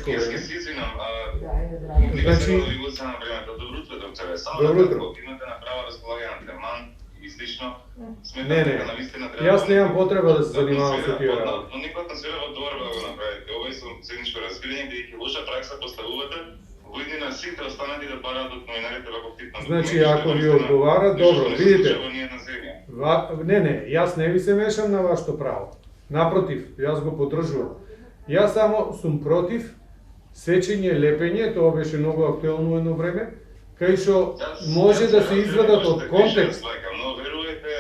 тешко Јас време. ќе се извинам, Значи, ви го се на времето. Добро утро, докторе. Само Добро утро. ако имате направа разполагање на теман и слично, сметам Не, дека навистина треба. Јас немам потреба да се занимавам со тие работи. Но никој атмосфера во двор да го направите. Ова е со седничко разбирање, бидејќи лоша пракса поставувате, во иднина сите останати да бараат од новинарите ваков тип на Значи, ако ви одговара, добро, видите. Не, јас не ви се мешам на вашето право. Напротив, јас го поддржувам. Јас само сум против сечење, лепење, тоа беше многу актуелно едно време, кај што може да се извадат од контекст. Но верувате,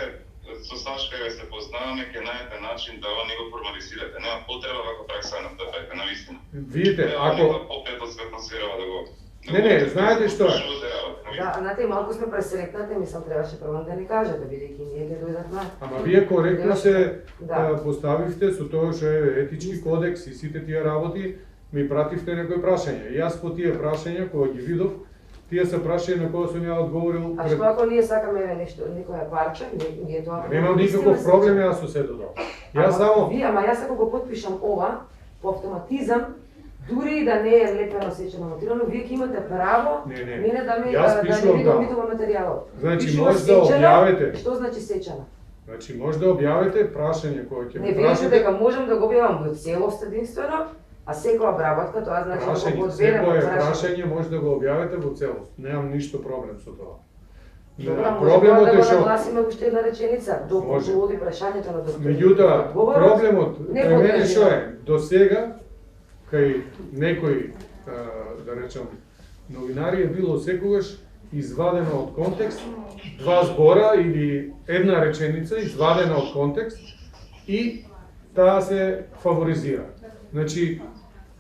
со Сашка ве се познаваме, ќе најдете начин да ова не го формализирате. Нема потреба вака пракса на да навистина. Видите, ако опет од светосферава да го. Не, знаете што е? Да, знаете, малку сме пресрекнати, мислам требаше прво да ни кажете, бидејќи ние ќе дојдатме. Ама вие коректно се поставивте со тоа што е етички кодекс и сите тие работи, ми пративте некои прашања. И јас по тие прашања кога ги видов, тие се прашања на кои сум ја одговорил. А што ако ние сакаме нешто, некоја парче, ние тоа. Немам никаков проблем јас со сето тоа. Јас само ама јас ако го потпишам ова, по автоматизам, дури и да не е лепено сечено монтирано, вие ќе имате право мене да ми ви домитува материјалот. Значи може да објавите. Што значи сечено? Значи може да објавите прашање кое ќе ми прашате. Не дека можам да го објавам во целост единствено, а секоја обработка тоа значи да го одберем прашање може да го објавите во целост. Немам ништо проблем со тоа. Проблемот е што нагласиме уште една реченица, доколку оди прашањето на докторот. Меѓутоа, проблемот при мене што е? До сега кај некои, да речам, новинари е било секогаш извадено од контекст, два збора или една реченица извадена од контекст и таа се фаворизира. Значи,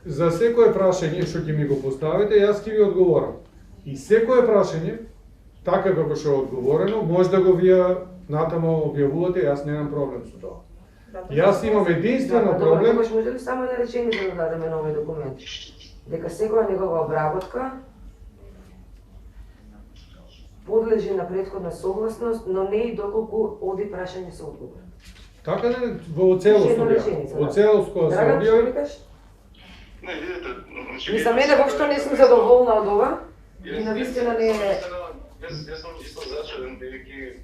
за секое прашање што ќе ми го поставите, јас ќе ви одговорам. И секое прашање, така како што е одговорено, може да го вие натамо објавувате, јас немам проблем со тоа. Јас имам единствено проблем. Добро, може ли само една реченица да дадеме на овој документ? Дека секоја негова обработка подлежи на претходна согласност, но не и доколку оди прашање со одговор. Така да во целост објави. Во целост кога се објави. Не, видите, мислам, мене воопшто не сум задоволна од ова. И навистина не е. Јас сум чисто зачуден, бидејќи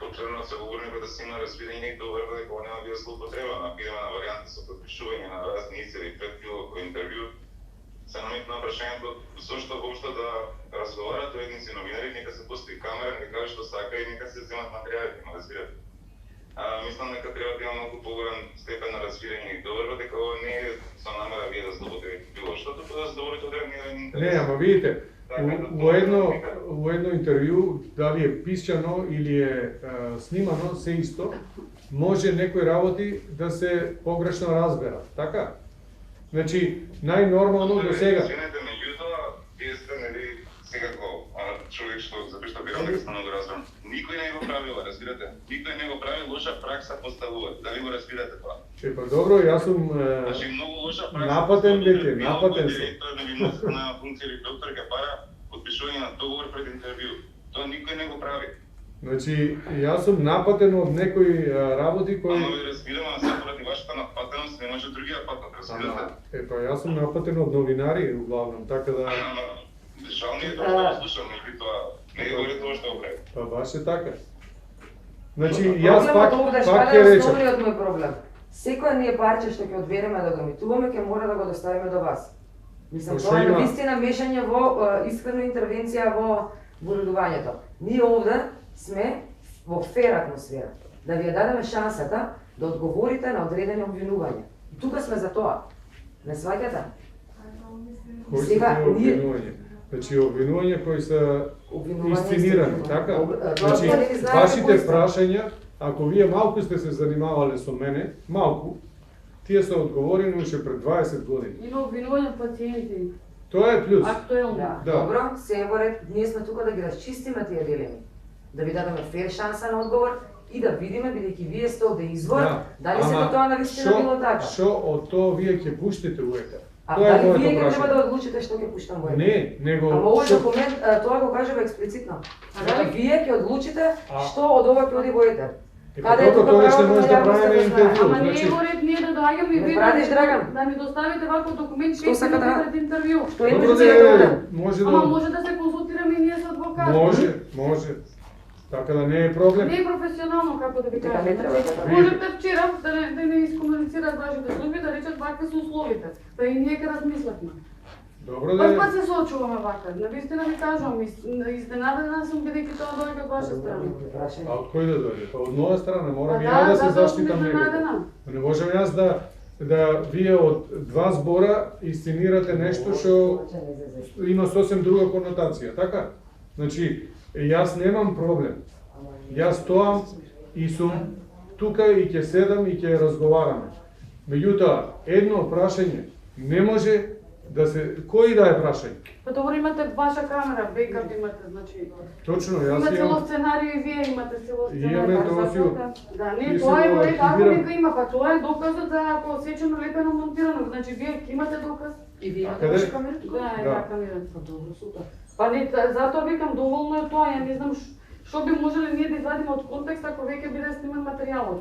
потrebno се говори да се има разбирање и доверба дека ова нема била злоупотреба, например на варијанти со подпишување на разни изјави пред било кој интервју. Се наметна прашањето зошто воопшто да разговарат уедници новинари, нека се пусти камера, нека кажат што сака и нека се земат материјалите, ма разбирате. Мислам дека треба да има многу поголем степен на разбирање и доверба дека ова не е со намера вие да злоупотребите било што, туку да зборите од древниот интерес. Не, ама видите, во едно интервју, дали е пишано или е снимано, се исто, може некои работи да се погрешно разберат, така? Значи, најнормално до сега. Извинете, меѓутоа, вие сте нели секако човек што запишта бирам дека сте многу разбран. Никој не го прави ова, разбирате? Никој не го прави, лоша пракса поставува. Дали го разбирате тоа? Па добро, јас сум напатен веќе, напатен сум. Директор на функција или доктор ке пара подпишување на договор пред интервју. Тоа никој не го прави. Значи, јас сум напатен од некои работи кои... Ама ви разбирам, а се поради вашата напатеност не може другија пат да разбирате. Па јас сум напатен од новинари, углавном, така да... Жал ми е тоа што го слушам, и тоа не е говори тоа што го прави. Па баш е така. Значи, јас пак ќе речам... Основниот мој проблем. Секој ние парче што ќе одбереме да го емитуваме, ќе мора да го доставиме до вас. Мислам, тоа е навистина мешање во искрена интервенција во воредувањето. Ние овде сме во фер атмосфера, да ви ја дадеме шансата да одговорите на одредени обвинувања. И тука сме за тоа. Не сваќате? Кои се обвинувања? Значи, обвинувања кои се истинирани, така? Значи, вашите прашања, ако вие малку сте се занимавале со мене, малку, тие се одговорени уште пред 20 години. Има обвинувања пациенти. Тоа е плюс. Актуелно. Да. Добро, се воред, ние сме тука да ги расчистиме тие дилеми. Да ви дадеме фер шанса на одговор и да видиме, бидејќи вие сте овде извор, дали се тоа навистина било така. Што од тоа вие ќе пуштите у етер? А дали вие ќе треба да одлучите што ќе пуштам во етер? Не, него... Ама овој документ, тоа го кажува експлицитно. Дали вие ќе одлучите што од ова ќе оди во етер? Е, Каде па е добро, тука тогаш не правото може на да јавност правиме да знае? интервју. Ама не Значи, е го ред ние да доаѓаме и Не вие пратиш, Драган? да ми доставите ваков документ 6 Што сака минути да- пред интервју. Што е добро емоцијата да овде? може Ама да може да се консултираме и ние со адвокат. може. Така да не е проблем. Не е професионално, како да ви Така кажам. не треба, така. Можете вчера да не искомуницираат вашите служби, да речат вакви се условите. Па и ние ќе размислевме. Добро Па да пат се соочуваме вака. Навистина ви кажувам, изненадена сум бидејќи тоа доаѓа од ваша страна. А од кој да дојде? Па од моја страна морам Па и ја да се затоа сум заштитам некако. изненадена. Не можам јас да вие од два збораисценирате нешто што има сосем друга конотација, така? Значи, јас немам проблем. Јас стоам и сум тука и ќе седам и ќе разговараме. Меѓутоа, едно прашање не може да се кој да е прашање. Па добро имате ваша камера, бекап имате, значи. Точно, Има јас цело имам сценарио и вие имате цело сценарио. Имаме тоа си Да, не, и тоа е се во ред, ако архивирам. нека има, па тоа е доказот за ако сечено, лепено, монтирано. Значи вие имате доказ? И вие имате Каде? ваша камера? Да, Да. една камера. Па добро, супер. Па не, затоа викам доволно е тоа, ја не знам што би можеле ние да извадиме од контекст ако веќе биде снимен материјалот.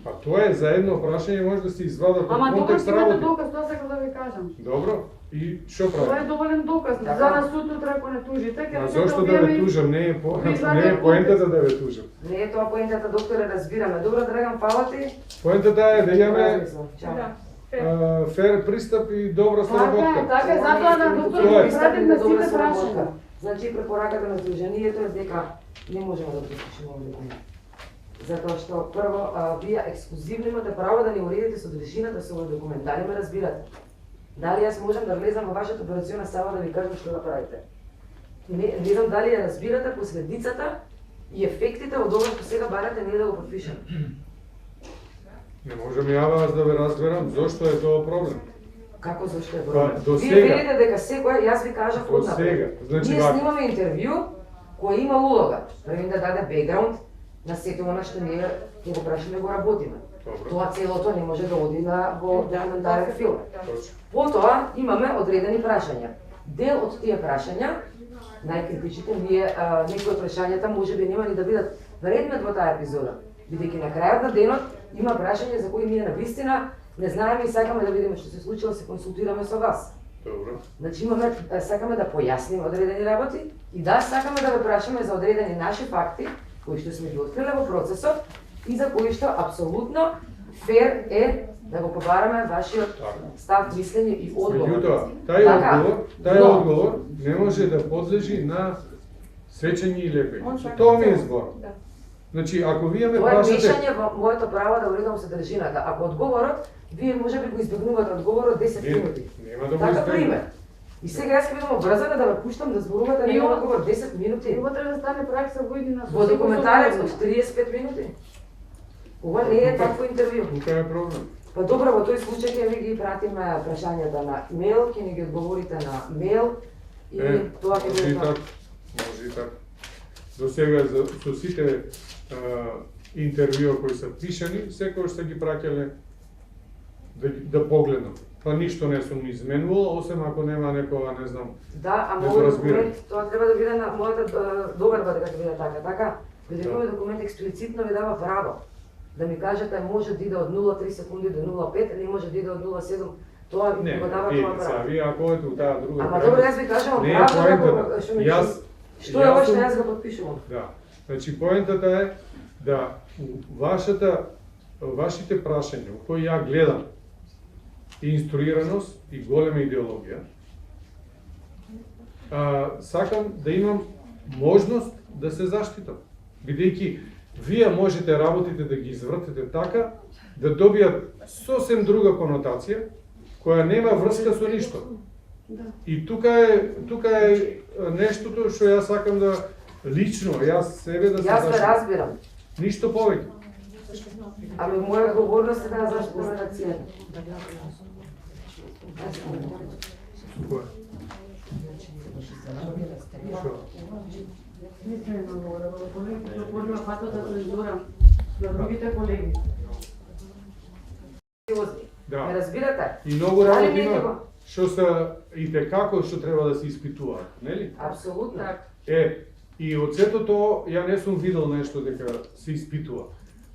Па тоа е за едно прашање може да се извадат Ама од добро контекст имате работи. доказ, тоа сакам да ви кажам. Добро. И што Тоа е прави? доволен доказ. Така. За на суд утре ако не тужите, ќе А речете зошто да ве објави- тужам? Не е Ви извадија не е контекст. поентата да ве тужам. Не е тоа поентата, докторе, разбираме. Добро, Драган, фала ти. Поентата е да имаме Размислам. Чао. Да. фер пристап и добра Така е, соработка. така е, затоа на доктор Тоа е. ви пратим на сите прашања. Значи, препораката на Сдруженијето е дека не можеме да подпишеме овој документ. Затоа што прво, вие ексклузивно имате право да ни уредите содржината со овој документ. Дали ме разбирате? Дали јас можам да влезам во вашата операциона сала да ви кажам што да правите? Не знам дали ја разбирате последицата и ефектите од ова што сега барате ние да го подпишеме. Не можам јас да ве разберам зошто е тоа проблем. Како зашто е Па, проблем? до Вие сега. велите дека секој, јас ви кажав До однапред. сега. Значи, Ние вака. снимаме интервју кој има улога. Првим да даде бекграунд на сето она што ние ќе го прашаме го работиме. Добро. Тоа целото не може да оди во документарен филм. Точно. Потоа имаме одредени прашања. Дел од тие прашања, најкритичните, некои од прашањата може би нема ни да бидат вредни во таа епизода, бидејќи на крајот на денот има прашања за кои ние навистина не знаеме и сакаме да видиме што се случило, се консултираме со вас. Добро. Значи сакаме да појасниме одредени работи и да сакаме да ве прашаме за одредени наши факти кои што сме ги откриле во процесот и за кои што апсолутно фер е да го побараме вашиот став, мислење и одговор. Меѓутоа, Така, тај но- одговор не може да подлежи на сечење и лепење. Тоа ми е збор. Значи, ако вие ме Тоа е прашате, мешање во моето право да уредам содржината. Ако одговорот, вие може би го избегнувате одговорот 10 минути. нема да го Така избегнем. пример. И сега јас ќе бидам обрзана да ве пуштам да зборувате на И еден ова- одговор 10 минути. Ова треба да стане пракса во иднина. Во документарецот 35 минути. Ова не е такво интервју. Тука е проблем. Па добро, во тој случај ќе ви ги пратиме прашањата на мејл, ќе ни ги одговорите на мејл и тоа ќе може биде и тоа. така. Може и така. До сега со сите интервјуа кои се пишани, секој што ги праќале да погледнам. Па ништо не сум изменувал, освен ако нема некоја, не знам, Да, ама Не овој разбирам. документ, тоа треба да биде на мојата доверба дека ќе биде така. Така, бидејќи Да. овој документ експлицитно ви дава право да ми кажете може да иде од 0,3 секунди до 0,5, не може да иде од 0,7, тоа ви не, го дава вие, тоа сега, право. вие ако одите у таа друга Ама крайност, добро, јас ви кажувам не е правда поентата. како што ми Јас- што е ова што сум- јас го потпишувам. Да. Значи, поентата е да вашите прашања, у кои ја гледам и инструираност и голема идеологија, сакам да имам можност да се заштитам. Бидејќи вие можете работите да ги извртите така, да добијат сосем друга конотација, која нема врска со ништо. Да. И тука е нештото што јас сакам да лично, јас себе да се Јас ве заштитам. разбирам. Ништо повеќе. Ами моја одговорност е да ја заштитам нацијата. Кој? Што? Не сме наговорила, колеги, отвориме патот за цензура на другите колеги. Да. Ме разбирате? И многу Дали работи ние има ќе го- што се и како што треба да се испитуваат, нели? Апсолутно. Так. И од сето тоа ја не сум видел нешто дека се испитува.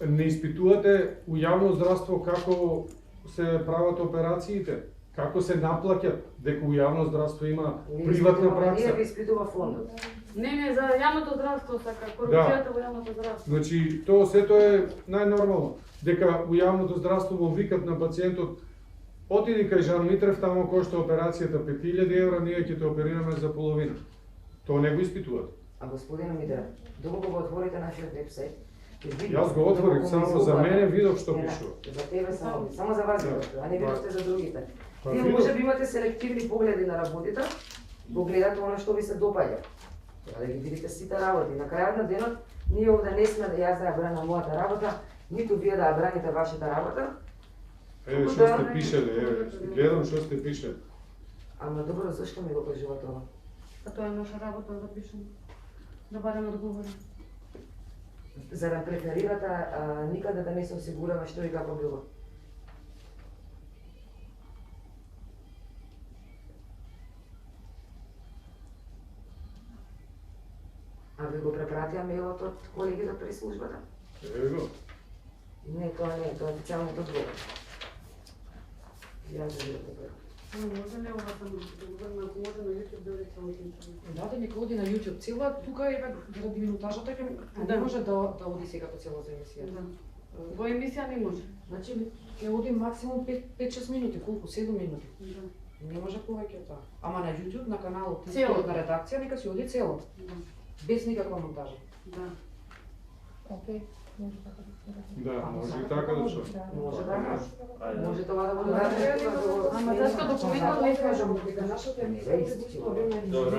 не испитувате у јавно здравство како се прават операциите, како се наплаќат, дека у јавно здравство има приватна Ние пракса. ви испитува фондот. Не, за јавното здравство сака, корупцијата во јавното здравство. Значи, тоа сето е најнормално. Дека у јавното здравство му викат на пациентот: отиди кај Жан Митрев, тамо кошта операцијата 5000 евра, ние ќе те оперираме за половина. Тоа не го испитуват. А господине Мидера, доколку го отворите нашиот вебсайт, ќе видите. Јас го отворив, само за мене видов што Не, пишува. За тебе само за вас видов, а не видовте за другите. Па Вие видов. може би имате селективни погледи на работите, го гледате она што ви се допаѓа. Треба да ги видите сите работи. На крајот на денот, ние овде не сме да јас да ја бранам мојата работа, ниту вие да ја браните вашата работа. Еве што сте пишеле, еве, гледам што сте пишеле. Ама добро, зашто ми го кажува тоа? А тоа е наша работа да пишеме, да бараме одговори. За да преферирате никаде да не се осигураме што и како било. А ви го препратија мејлот од колегите при службата? Еве го. Не, тоа не е, тоа е официјалниот одговор. Ја да ви го препратам. Може ли ова само да може на YouTube да видите целото интервју? Да, нека оди на YouTube. Цела тука е заради минутажата ќе Да. не може да оди сега по целата емисија. Да. Во емисија не може. Значи ќе оди максимум 5-6 минути, колку 7 минути. Да. Не може повеќе од тоа. Ама на YouTube на каналот Цело. на редакција нека си оди цело, Да. без никаква монтажа. Да. Окей, може така да се Да, може и така да се. Може да може. Може тоа да го додадете тука до... Ама зашто документот не кажам? дека нашата емисија е обично Добро.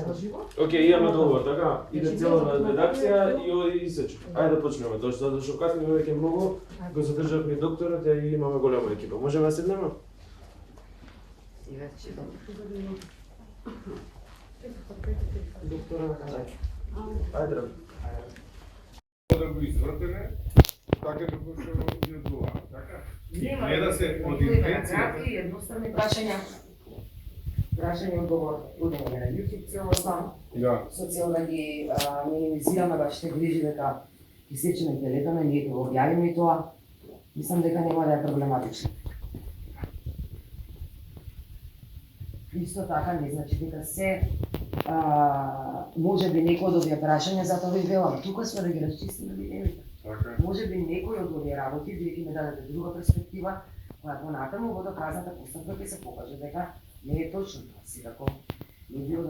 на живо. Океј, имаме договор, така? Иде цела на редакција и оди и сечу. Ајде да почнеме, затоа што касниме веќе многу, го задржавме докторот и имаме голема екипа. Можеме да седнеме? И вече, Доктора на кажајќи. Ајде. Да го извртеме, така како што ги одговара, така? Гледа се од интенција. И едностранни прашања. Прашање и одговор. Одење на YouTube целосно. Да. Со цел да ги минимизираме вашите грижи дека ги сечеме и телетаме, ние ќе го објавиме и тоа. Мислам дека нема да е проблематично. Исто така не значи дека се може би некој од овие прашања, затоа ви велам, тука сме да ги расчистиме дилемите. Така. Може би некој од овие работи, вие ќе ми дадете друга перспектива, која понатаму во доказната постапка ќе се покаже дека не е точно тоа, секако не би да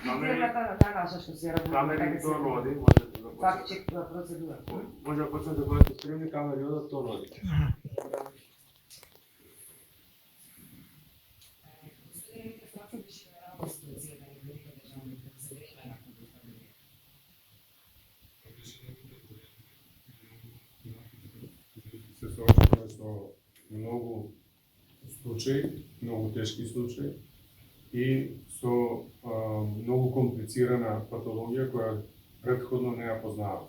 Фирмата на таа наша што се работи. Камери тоа роди, може да го Факт чек процедура. Може да почнете да бъдете спремни, камери одат, тоа роди. Се соочуваме со многу случаи, многу тешки случаи и со многу комплицирана патологија која претходно не ја познаваме.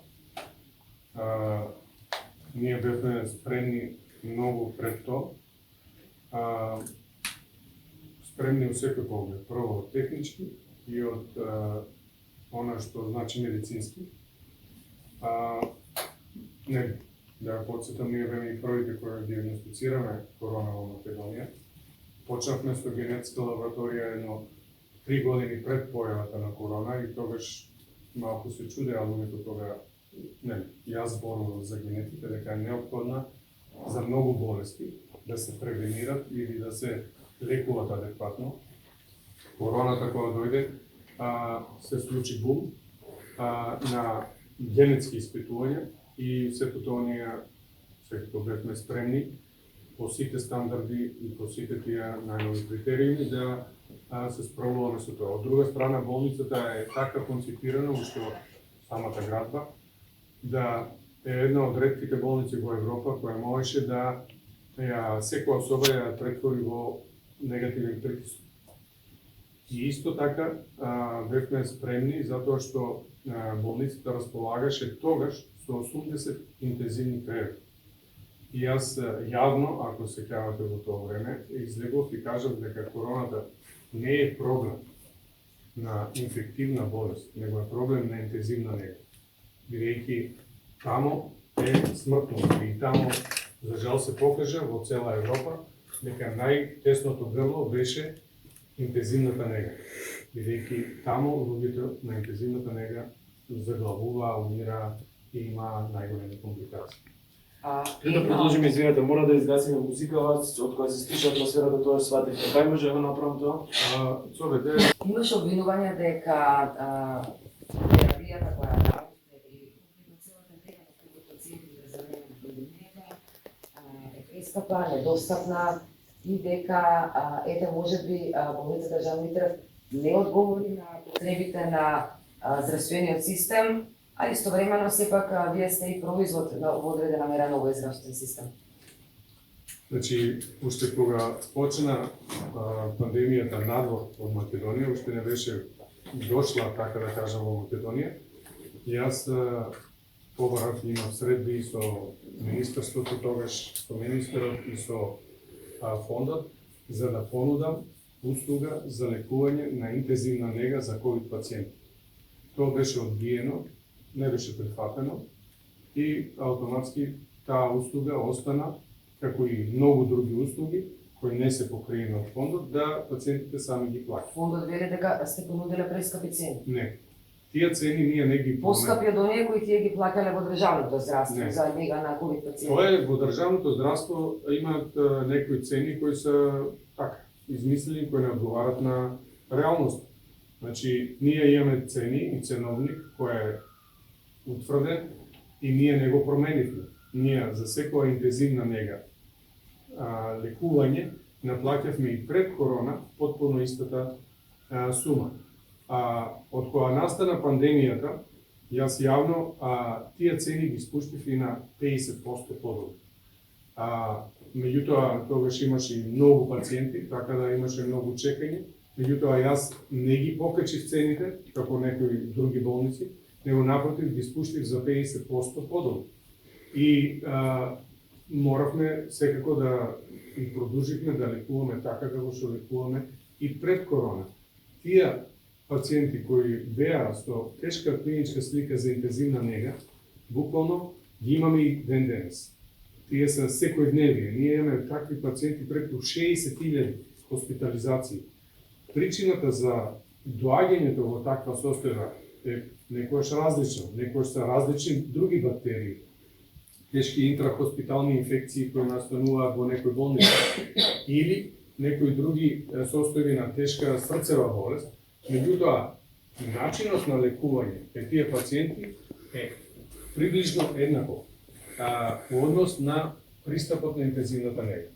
Ние бевме спремни многу пред тоа, спремни од секој поглед. Прво од технички и од она што значи медицински. Не, да подсетам, ние беме и првите кои диагностицираме корона во Македонија. Почнавме со генетска лабораторија едно 3 години пред појавата на корона и тогаш малку се чудеа луѓето кога јас зборував за генетика дека е неопходна за многу болести да се превенират или да се лекуват адекватно. Короната кога дојде, се случи бум на генетски испитувања и сето тоа ние секако бевме спремни по сите стандарди и по сите тие најнови критериуми да се справуваме со тоа. Од друга страна, болницата е така концепирана, уште од самата градба, да е една од ретките болници во Европа која можеше да секоја особа ја претвори во негативен притисок. И исто така бевме спремни затоа што болницата располагаше тогаш со 80 интензивни кревети. И јас јавно, ако се сеќавате во тоа време, излегов и кажав дека короната не е проблем на инфективна болест, него е проблем на интензивна нега. Бидејќи тамо е смртност. И таму, за жал се покажа во цела Европа, дека најтесното грло беше интензивната нега. Бидејќи таму луѓето на интензивната нега заглавува, умира и има најголеми компликации. Да продолжиме, извинете, мора да изгасиме музика, од која се стиша атмосферата, тоа што сватите. Кај може да го направам тоа? Цовете, Имаше обвинување дека терапијата која работи и целата тема на пациентите за време на пандемијата е прескапа, недостапна и дека ете можеби болницата Жан Митрев не одговори на потребите на здравствениот систем, а истовремено сепак вие сте и производ во одредена мера на овој здравствен систем. значи, уште кога почна пандемијата надвор од Македонија, уште не беше дошла, така да кажам, во Македонија, јас побарав и имав средби со министерството тогаш, со министерот и со фондот, за да понудам услуга за лекување на интензивна нега за ковид пациенти. Тоа беше одбиено, не беше прифатено и автоматски таа услуга остана, како и многу други услуги кои не се покриени од фондот, да пациентите сами ги плаќаат. Фондот вели дека сте понудиле прескапи цени. Не. Тие цени ние не ги Поскапи од оние кои тие ги плаќале во државното здравство Не. за нега на ковид пациенти. Тоа е во државното здравство имаат некои цени кои се така измислени, кои не одговарат на реалност. Значи, ние имаме цени и ценовник кој е утврден и ние не го променивме. Ние за секоја интензивна нега лекување наплаќавме и пред корона потполно истата сума. Од кога настана пандемијата, јас јавно тие цени ги спуштив и на 50% подолу. Меѓутоа, тогаш имаше и многу пациенти, така да имаше многу чекање. Меѓутоа, јас не ги покачив цените, како некои други болници, него напротив ги спуштив за 50% подолу. И моравме секако да и продолживме да лекуваме така како што лекуваме и пред корона. Тие пациенти кои беа со тешка клиничка слика за интензивна нега, буквално ги имаме и ден денес. Тие се секојдневни. Ние имаме такви пациенти преку 60.000 хоспитализации. Причината за доаѓањето во таква состојба е некојаш различно, некојаш се различни други бактерии, тешки интрахоспитални инфекции кои настануваат во некој болница или некои други состојби на тешка срцева болест. Меѓутоа, начинот на лекување кај тие пациенти е приближно еднаков во однос на пристапот на интензивната нега.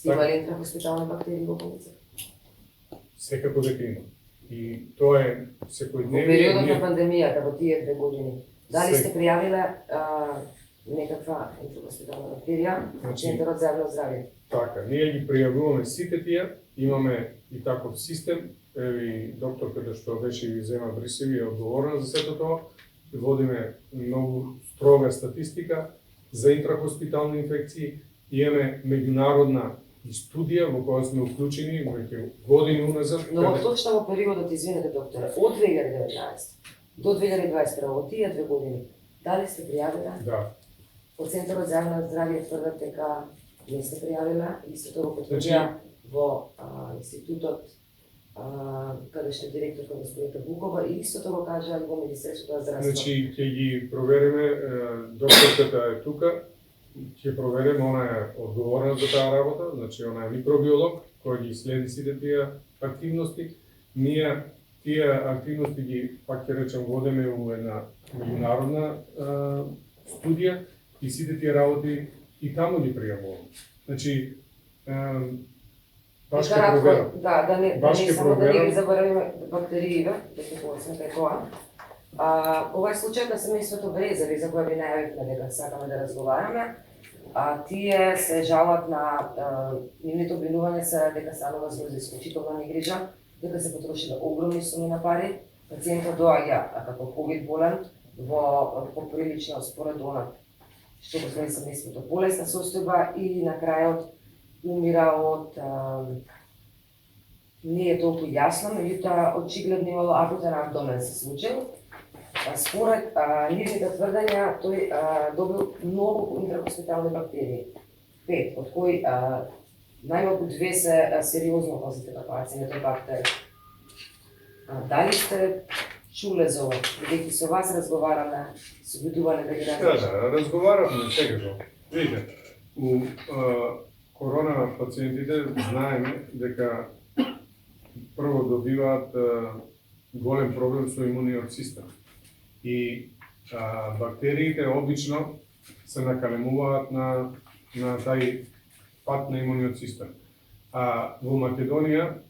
Има ли интрахоспитални бактерии во болница? Секако дека има. И тоа е Во секојдневие. периодот на пандемијата, во тие 2 години, дали Се- сте пријавиле некаква интрахоспитална бактерија во Значи- Центарот за јавно здравје? Така, ние ги пријавуваме сите тие, имаме и таков систем, и докторката што беше и Зема Брисеви е одговорна за сето тоа, водиме многу строга статистика за интрахоспитални инфекции, имаме меѓународна студија во која сме уклучени веќе години уназад. Но во точно во периодот, извинете докторе, од 2019 до 2021, во тие 2 години, дали сте пријавиле? Да. Од Центарот за јавно здравје тврдат дека не сте пријавиле, истото го потврдија Значи- во институтот каде што е директорка господината Букова и истото го кажа и во Министерството за здравство. Значи, ќе ги провериме, докторката е тука, ќе провериме, она е одговорна за таа работа, значи она е микробиолог, кој ги следи сите тие активности. Ние тие активности ги, пак ќе речем, водиме у една меѓународна студија и сите тие работи и таму ги пријавуваме. Значи, баш ќе Кратко, проверам. да не Баш ќе само да не проверам. ги заборавиме бактериите, дека сме кај тоа. Ова е случајот на семејството Брезеви, за која ви најавивме дека сакаме да разговараме. Тие се жалат на нивните обвинувања се дека станува збор за исклучителна негрижа, дека се потрошиле огромни суми на пари. Пациентот доаѓа како ковид болен во поприлично според она што го знае семејството болесна состојба и на крајот умира од не е толку јасно, меѓутоа очигледно имало акутен абдомен се случил Според нивните тврдења, тој добил многу интрахоспитални бактерии. 5, од кои најмалку 2 се сериозно позитивни бактери. Дали сте чуле за ова? Бидејќи со вас разговараме, се обидувале да ги Да, разговаравме секако. Видите, у корона пациентите знаеме дека прво добиваат голем проблем со имуниот систем. И бактериите обично се накалемуваат на тај пат на имуниот систем. А во Македонија,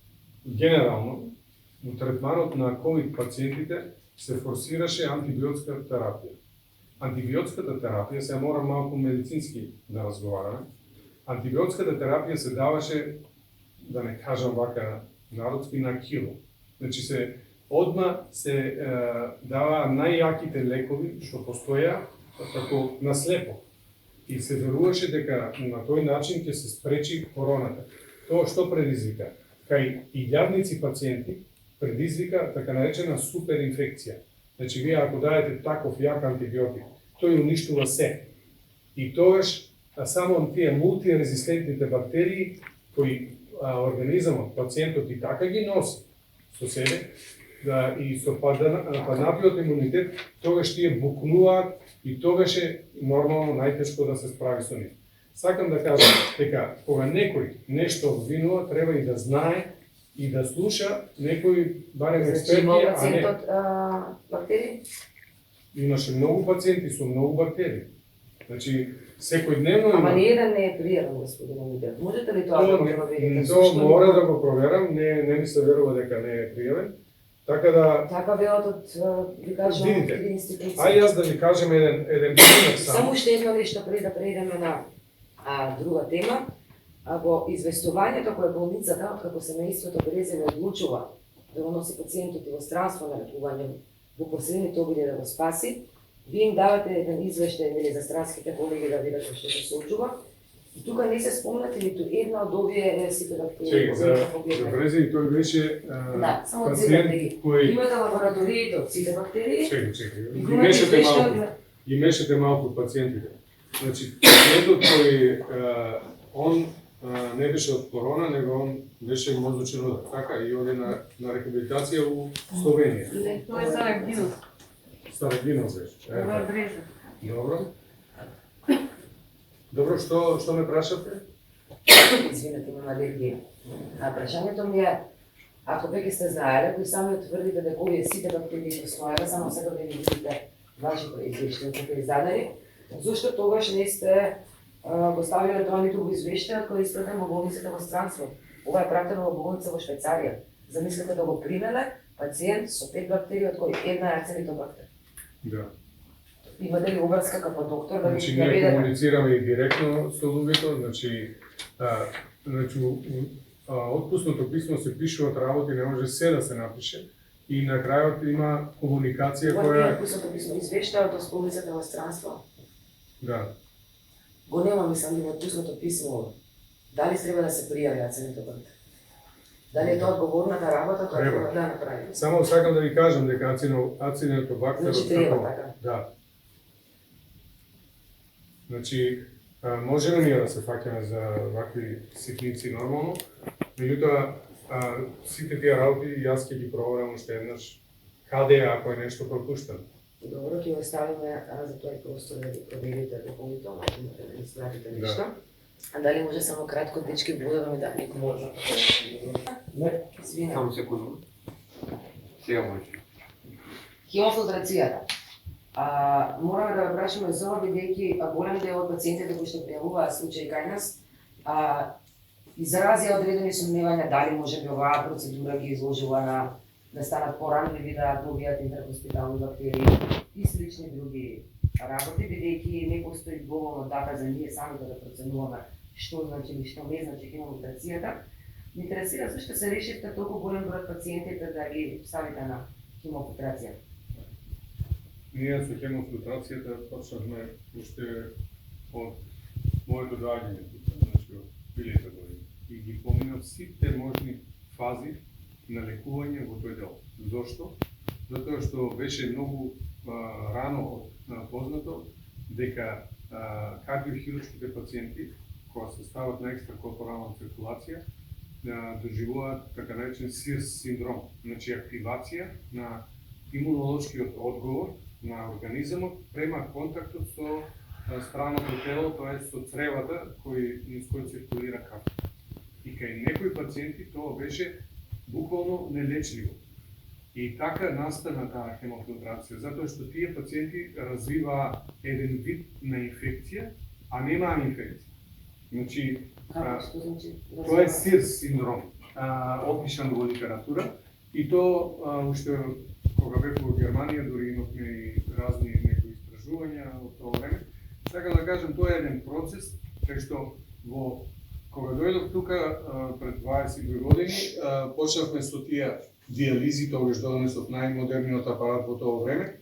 генерално, во третманот на ковид пациентите се форсираше антибиотска терапија. Антибиотската терапија, се мора малку медицински да разговараме, антибиотската терапија се даваше, да не кажам вака народски, на кило. Значи одма се дава најјаките лекови што постоја како на слепо. И се веруваше дека на тој начин ќе се спречи короната. Тоа што предизвика? Кај илјадници пациенти предизвика така наречена суперинфекција. Значи, вие ако дадете таков јак антибиотик, тој уништува се. И тогаш само тие мултирезистентните бактерии кои организамот, пациентот и така ги носи со себе, и со паднатиот имунитет, тогаш тие букнуваат и тогаш е нормално најтешко да се справи со нив. Сакам да кажам дека кога некој нешто обвинува, треба и да знае и да слуша некој барем експерти, а не. Бактерии? Имаше многу пациенти со многу бактерии. Значи, секојдневно Ама ни еден не е пријавен, господин Мидер. Можете ли тоа да го проверите? Тоа мора да го проверам, не ми се верува дека не е пријавен. Така да... Така велат од, ви кажам, Видите, три институции. Јас да ви кажем еден пример Само уште едно нешто пред да преидеме на друга тема. Во известувањето кое болницата, како семејството Березина одлучува да го носи пациентот и во странство на лекување во последните обиди да го спаси, вие им давате еден извештај за странските колеги да видат што се случува. И тука не се спомнати ниту една од овие сите бактерии. За Брезин тој беше пациент кој... Имате лабораториите од сите бактерии. Чекай, ги мешате малку пациентите. Значи, пациентот кој он не беше од корона, него он беше мозочен удар. Така, и оди на рехабилитација у Словенија. Тоа е Сарагинос. Сарагинос беше. Ова е Брезин. Добро. Добро, што ме прашате? Извинете, имам алергија. Прашањето ми е, ако веќе сте знаеле, кои сами утврдите дека овие сите бактерии постојале, само сега да ги видите вашето извештаје кои сте издадени, зошто тогаш не сте го ставиле тоа ниту во извештајот кој испратен во болницата во странство? Ова е пратено во болница во Швајцарија. Замислете да го примеле пациент со 5 бактерии, од кои една е Ацетобактер. Да. Имате ли обврска како доктор да ви Значи, ние комуницираме и директно со луѓето, значи, отпуснато писмо се пишуваат работи, не може се да се напише, и на крајот има комуникација која... Која е отпуснато писмо? Извештајот од болницата во странство? Да. Го нема, мислам, да отпуснато писмо. Дали треба да се пријави Ацетобактер? Дали е тоа одговорната работа која треба да направи? Само сакам да ви кажам дека Ацетобактер... Значи треба така? Да. Значи, можеме ние да се фаќаме за вакви ситници нормално, меѓутоа сите тие работи јас ќе ги проверам уште еднаш каде е ако е нешто пропуштено. Добро, ќе оставиме за тој простор да ги проверите дополнително, ако имате да ни спратите нешто. А дали може само кратко, дечки, вода да ми даде некој може? Не. Извинете. Само секунду. Сега може. Хемофилтрацијата. Мораме да прашаме за ова, бидејќи голем дел од пациентите кои што пријавуваат случаи кај нас изразија одредени сомневања дали може би оваа процедура ги изложила да станат поранливи да добијат интерхоспитални бактерии и слични други работи, бидејќи не постои доволно дата за ние самите да проценуваме што значи или што не значи хемофилтрацијата. Ме интересира зашто се решивте толку голем број пациентите да ги ставите на хемофилтрација. Ние со хемофилтрацијата почнавме уште од моето доаѓање, значи од 2000 година. И ги поминав сите можни фази на лекување во тој дел. Зошто? Затоа што беше многу рано познато дека кардиохируршките пациенти кога се стават на екстракорпорална циркулација доживуваат така наречен СИРС синдром, значи активација на имунолошкиот одговор на организмот према контактот со страното тело, тоа е со цревата низ кој циркулира крв. И кај некои пациенти тоа беше буквално нелечливо. И така настана таа хемофилтрација, затоа што тие пациенти развиваа еден вид на инфекција, а немаа инфекција. Значи, тоа е СИРС синдром, опишан во литература, и то уште кога бев во Германија, дури имавме и разни некои истражувања од тоа време. Така да кажем, тоа е еден процес, кај што кога дојдов тука пред 22 години, почнавме со тие диализи, тогаш донесов најмодерниот апарат во тоа време.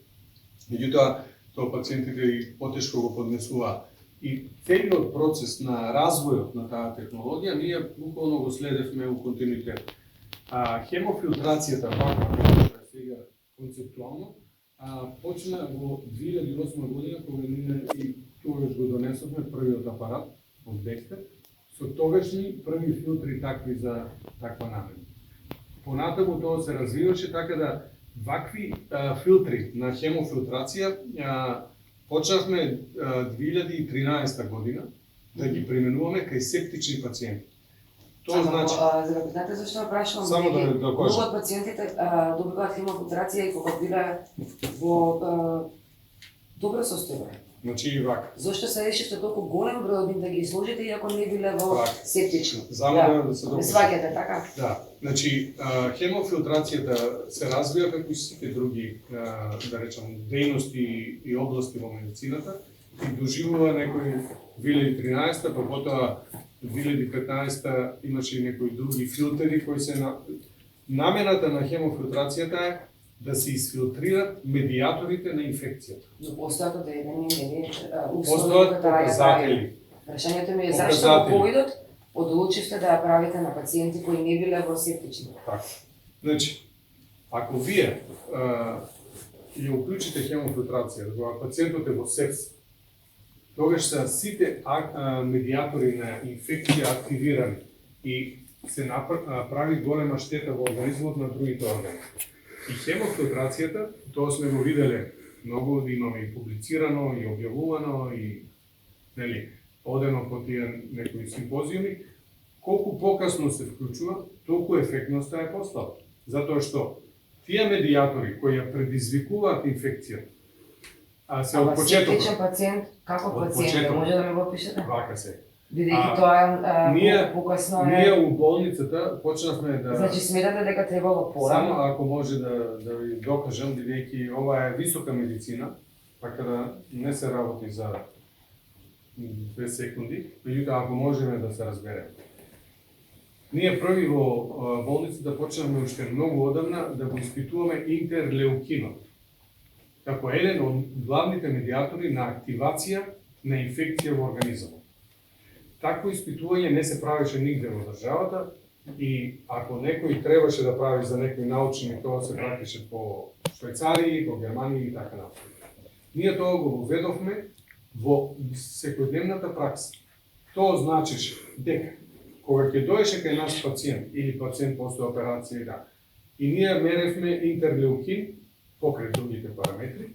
Меѓутоа, тоа пациентите и потешко го поднесуваат. И целиот процес на развојот на таа технологија ние буквално го следевме во континуитет. Хемофилтрацијата, вака сега концептуално, почна во 2008 година, кога ние и тогаш го донесовме првиот апарат од Декстер, со тогашни први филтри такви за таква намена. Понатаму тоа се развиваше така да вакви филтри на хемофилтрација почнавме 2013 година да ги применуваме кај септични пациенти. Тоа значи, за да знаете зашто прашувам, само да кажам. Многу од пациентите добиваат хемофилтрација и кога биле во добро состојание. Значи и вака. Зошто се решивте толку голем број од нив да ги сложите иако не биле во септични? Да се докажа. Сваќате така? Да. Значи хемофилтрацијата се развива како и сите други да речам дејности и области во медицината и доживува некои 2013, па потоа 2015 имаше и некои други филтери кои се намената на хемофилтрацијата е да се изфилтрират медиаторите на инфекцијата. Но постојат одредени Постојат показатели. Прашањето ми е зашто во ковидот одлучивте да ја правите на пациенти кои не биле во септични? Така. Значи, ако вие ја уклучите хемофилтрација, кога пациентот е во сепс, тогаш се сите медиатори на инфекција активирани и се прави голема штета во организмот на другите органи. И хемофилтрацијата, тоа сме го виделе многу, имаме и публицирано, и објавувано, и одено по тие некои симпозиуми, колку покасно се вклучува, толку ефектноста е постала. Затоа што тие медиатори кои ја предизвикуваат инфекцијата, се од почетокот. Септичен пациент, како пациент, може да ме го опишете? Вака се. Бидејќи тоа е покасно е... Ние у болницата почнавме да... Значи сметате дека требало порано? Само ако може да ви докажам, бидејќи ова е висока медицина, така да не се работи за 2 секунди, меѓутоа ако можеме да се разбереме. Ние први во болницата почнавме уште многу одамна да го испитуваме интерлеукинот, како еден од главните медиатори на активација на инфекција во организмот. Такво испитување не се правеше нигде во државата и ако некој требаше да прави за некои научни, тоа се правеше по Швајцарија, по Германија и така натаму. Ние тоа го воведовме во секојдневната пракса. Тоа значиш дека кога ќе доеше кај нас пациент или пациент после операција и ние меревме интерлеукин покрај другите параметри,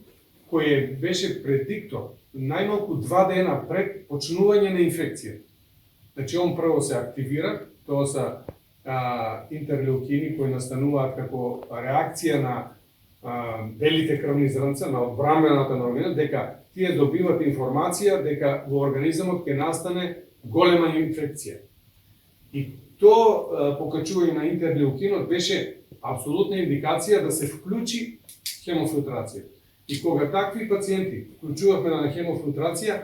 кој беше предиктор најмалку 2 дена пред почнување на инфекција. Значи, он прво се активира, тоа се интерлеукини кои настануваат како реакција на белите крвни зрнца, на одбрамбената на организмот, дека тие добиват информација дека во организмот ќе настане голема инфекција. И тоа покачување на интерлеукинот беше апсолутна индикација да се вклучи хемофилтрација. И кога такви пациенти вклучувавме на хемофилтрација,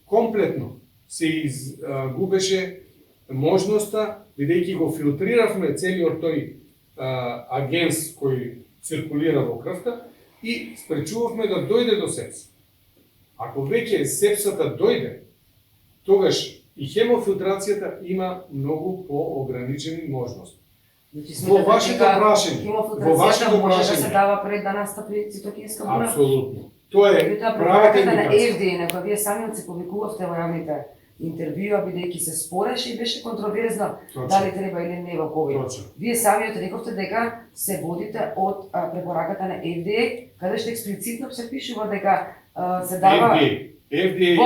комплетно се изгубеше можноста, бидејќи го филтриравме целиот тој агенс кој циркулира во крвта и спречувавме да дојде до сепса. Ако веќе сепсата дојде, тогаш и хемофилтрацијата има многу поограничени можности. Значи, Во вашето прашање, во вашето може да се прашање, дава пред да настапи цитокинска бура. апсолутно. Тоа е Меѓутоа, правата препораката на индикација. FDA, на која вие самиот се повикувавте во јавните интервјуа, бидејќи се спореше и беше контроверзно Точно. дали треба или не во COVID. Точно. Вие самиот рековте дека се водите од препораката на FDA, каде што експлицитно се пишува дека се дава FDA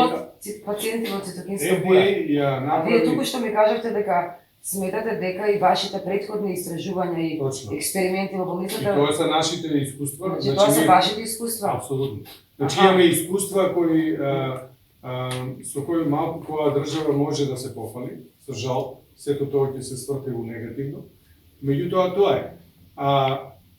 пациенти во цитокинска бура. FDA ја А вие направи. туку што ми кажавте дека сметате дека и вашите претходни истражувања и Точно. експерименти во И болницата, тоа се нашите искуства. значи тоа се ние- вашите искуства. Апсолутно. Значи Аха. имаме искуства кои со кои малку која држава може да се пофали. Со жал, сето тоа ќе се сврти во негативно. Меѓутоа тоа е.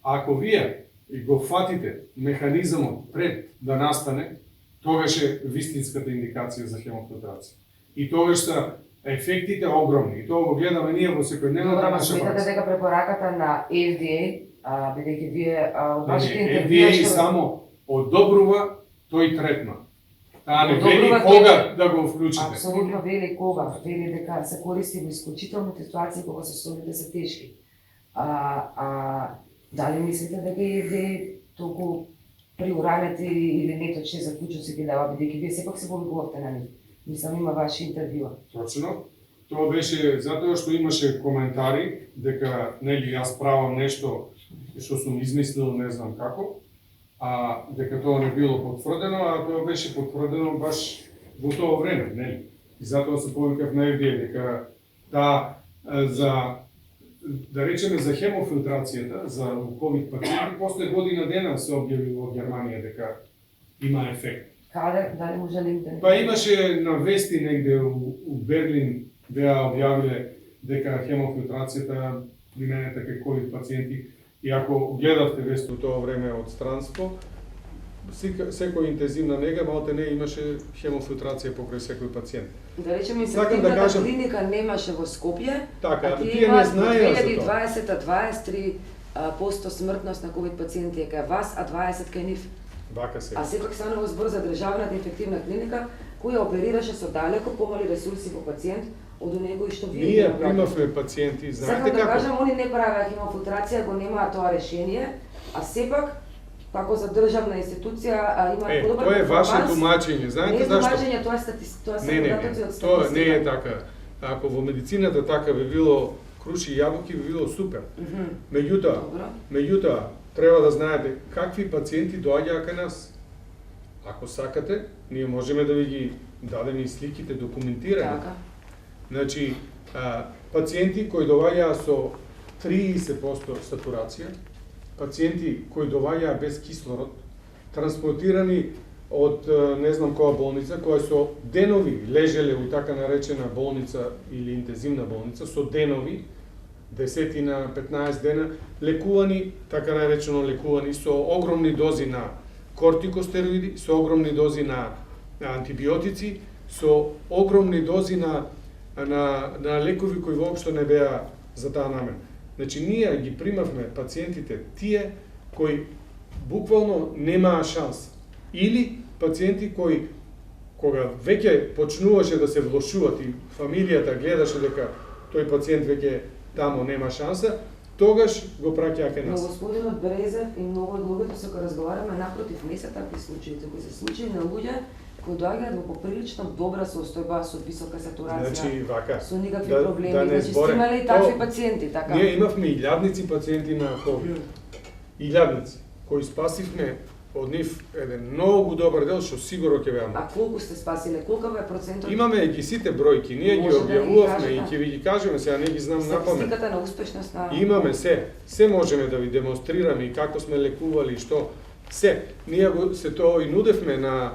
Ако вие и го фатите механизмот пред да настане, тогаш е вистинската индикација за хемофилтрација. И тогаш се ефектите огромни. И тоа го гледаме ние во секојдневната Добро, ма наша сметате пракса. дека препораката на FDA, бидејќи вие од вашите FDA интервјуа само одобрува, тој третма. А не вели Одобрува кога тој- да го вклучите. апсолутно вели кога, вели дека се користи во исклучителни ситуации кога состојбите се тешки. Дали мислите дека FDA толку приуранети или неточни заклучоци ги дава, бидејќи вие сепак се повикувавте на нив? Мислам, има ваши интервјуа. Точно. Тоа беше затоа што имаше коментари дека нели јас правам нешто што сум измислил не знам како, дека тоа не било потврдено, а тоа беше потврдено баш во тоа време, нели? И затоа се повикав на FDA дека за да речеме за хемофилтрацијата, за ковид пациенти, после година дена се објави во Германија дека има ефект. Каде, дали може LinkedIn? Па имаше на вести негде у Берлин беа објавиле дека хемофилтрацијата применета кај ковид пациенти, и ако гледавте вест у тоа време од странство, секој интензивна нега малте не имаше хемофилтрација покрај секој пациент. Да речеме, Сакам да инфективната кажам- клиника немаше во Скопје, Така, а тие не знаеа за тоа. 2020 23% смртност на ковид пациенти е кај вас, а 20 кај нив. Вака се. А сепак станува збор за државната инфективна клиника, која оперираше со далеко помали ресурси по пациент од онегои што вие Ние ги обработите. примавме пациенти, Сакам знаете да како? кажам, они не правеа хемофилтрација, го немаат тоа решение, а сепак како за државна институција имаат подобар Тоа е ваше перформанс. тумачење, Не знаете е зашто? тумачење, тоа е тоа се Не, податоци од тоа не е статистика. така. Ако во медицината така би било круши и јабуки, би било супер. Добро. Меѓутоа, треба да знаете какви пациенти доаѓаа кај нас. Ако сакате, ние можеме да ви ги дадеме и сликите документирани. Така. Значи, пациенти кои доаѓаа со 30% сатурација, пациенти кои доаѓаа без кислород, транспортирани од не знам која болница, која со денови лежеле у така наречена болница или интензивна болница, со денови, 10-15 дена, лекувани, така наречено лекувани со огромни дози на кортикостероиди, со огромни дози на антибиотици, со огромни дози на лекови кои воопшто не беа за таа намена. Значи, ние ги примавме пациентите тие кои буквално немаа шанс. Или пациенти кои, кога веќе почнуваше да се влошуваат и фамилијата гледаше дека тој пациент веќе тамо нема шанса, тогаш го праќаа кај Но нас. господинот Брезев и многу од луѓето со кои разговараме, напротив, не се такви случаи, туку се случаи на луѓе кои доаѓаат во поприлично добра состојба, со висока сатурација, Значи, вака, со никакви да- проблеми, да не значи зборем. сте имали и такви пациенти, така? Ние имавме илјадници пациенти на COVID. Илјадници, кои спасивме од нив еден многу добар дел, што сигурно ќе беа. А колку сте спасиле? Колкава е процентот? Имаме ги сите бројки, ние ги Може да ни објавувавме кажете? и ќе ви ги кажеме, сега не ги знам напамет. Статистиката на успешност на... Имаме се можеме да ви демонстрираме и како сме лекували и што. Ние се тоа и нудевме на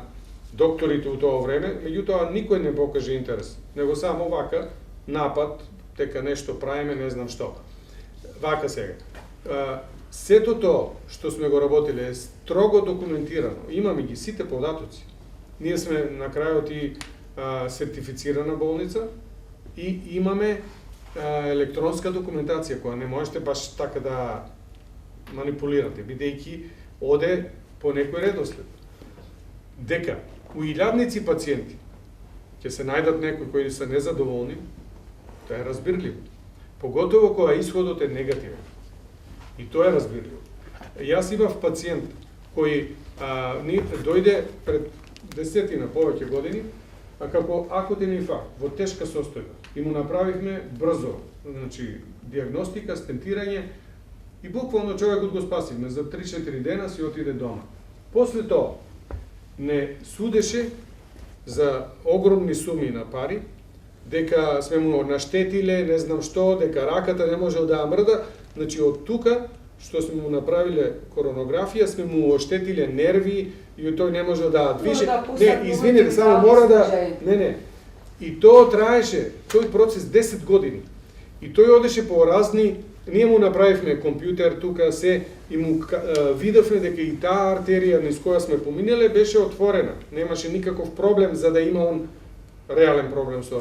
докторите у тоа време, меѓутоа никој не покаже интерес, него само вака напад, дека нешто правиме, не знам што. Вака сега. Сето тоа што сме го работиле е строго документирано. Имаме ги сите податоци. Ние сме на крајот и сертифицирана болница и имаме електронска документација која не можете баш така да манипулирате, бидејќи оде по некој редослед. Дека у илјадници пациенти ќе се најдат некои кои се незадоволни, тоа е разбирливо. Поготово кога исходот е негативен. И тоа е разбирливо. Јас имав пациент кој дојде пред 10 повеќе години, како акутен инфаркт, во тешка состојба. И му направивме брзо, значи, диагностика, стентирање, и буквално човекот го спасивме. За 3-4 дена си отиде дома. После тоа, не судеше за огромни суми на пари, дека сме му наштетиле, не знам што, дека раката не можел да ја мрда, значи од тука, што сме му направиле коронографија, сме му оштетиле нерви и тој не можел да движи. Не, извинете, само мора да... Не. И тоа траеше, тој процес 10 години. И тој одеше по разни... Ние му направивме компјутер тука се и му видовме дека и таа артерија низ која сме поминеле беше отворена. Немаше никаков проблем за да има он реален проблем со...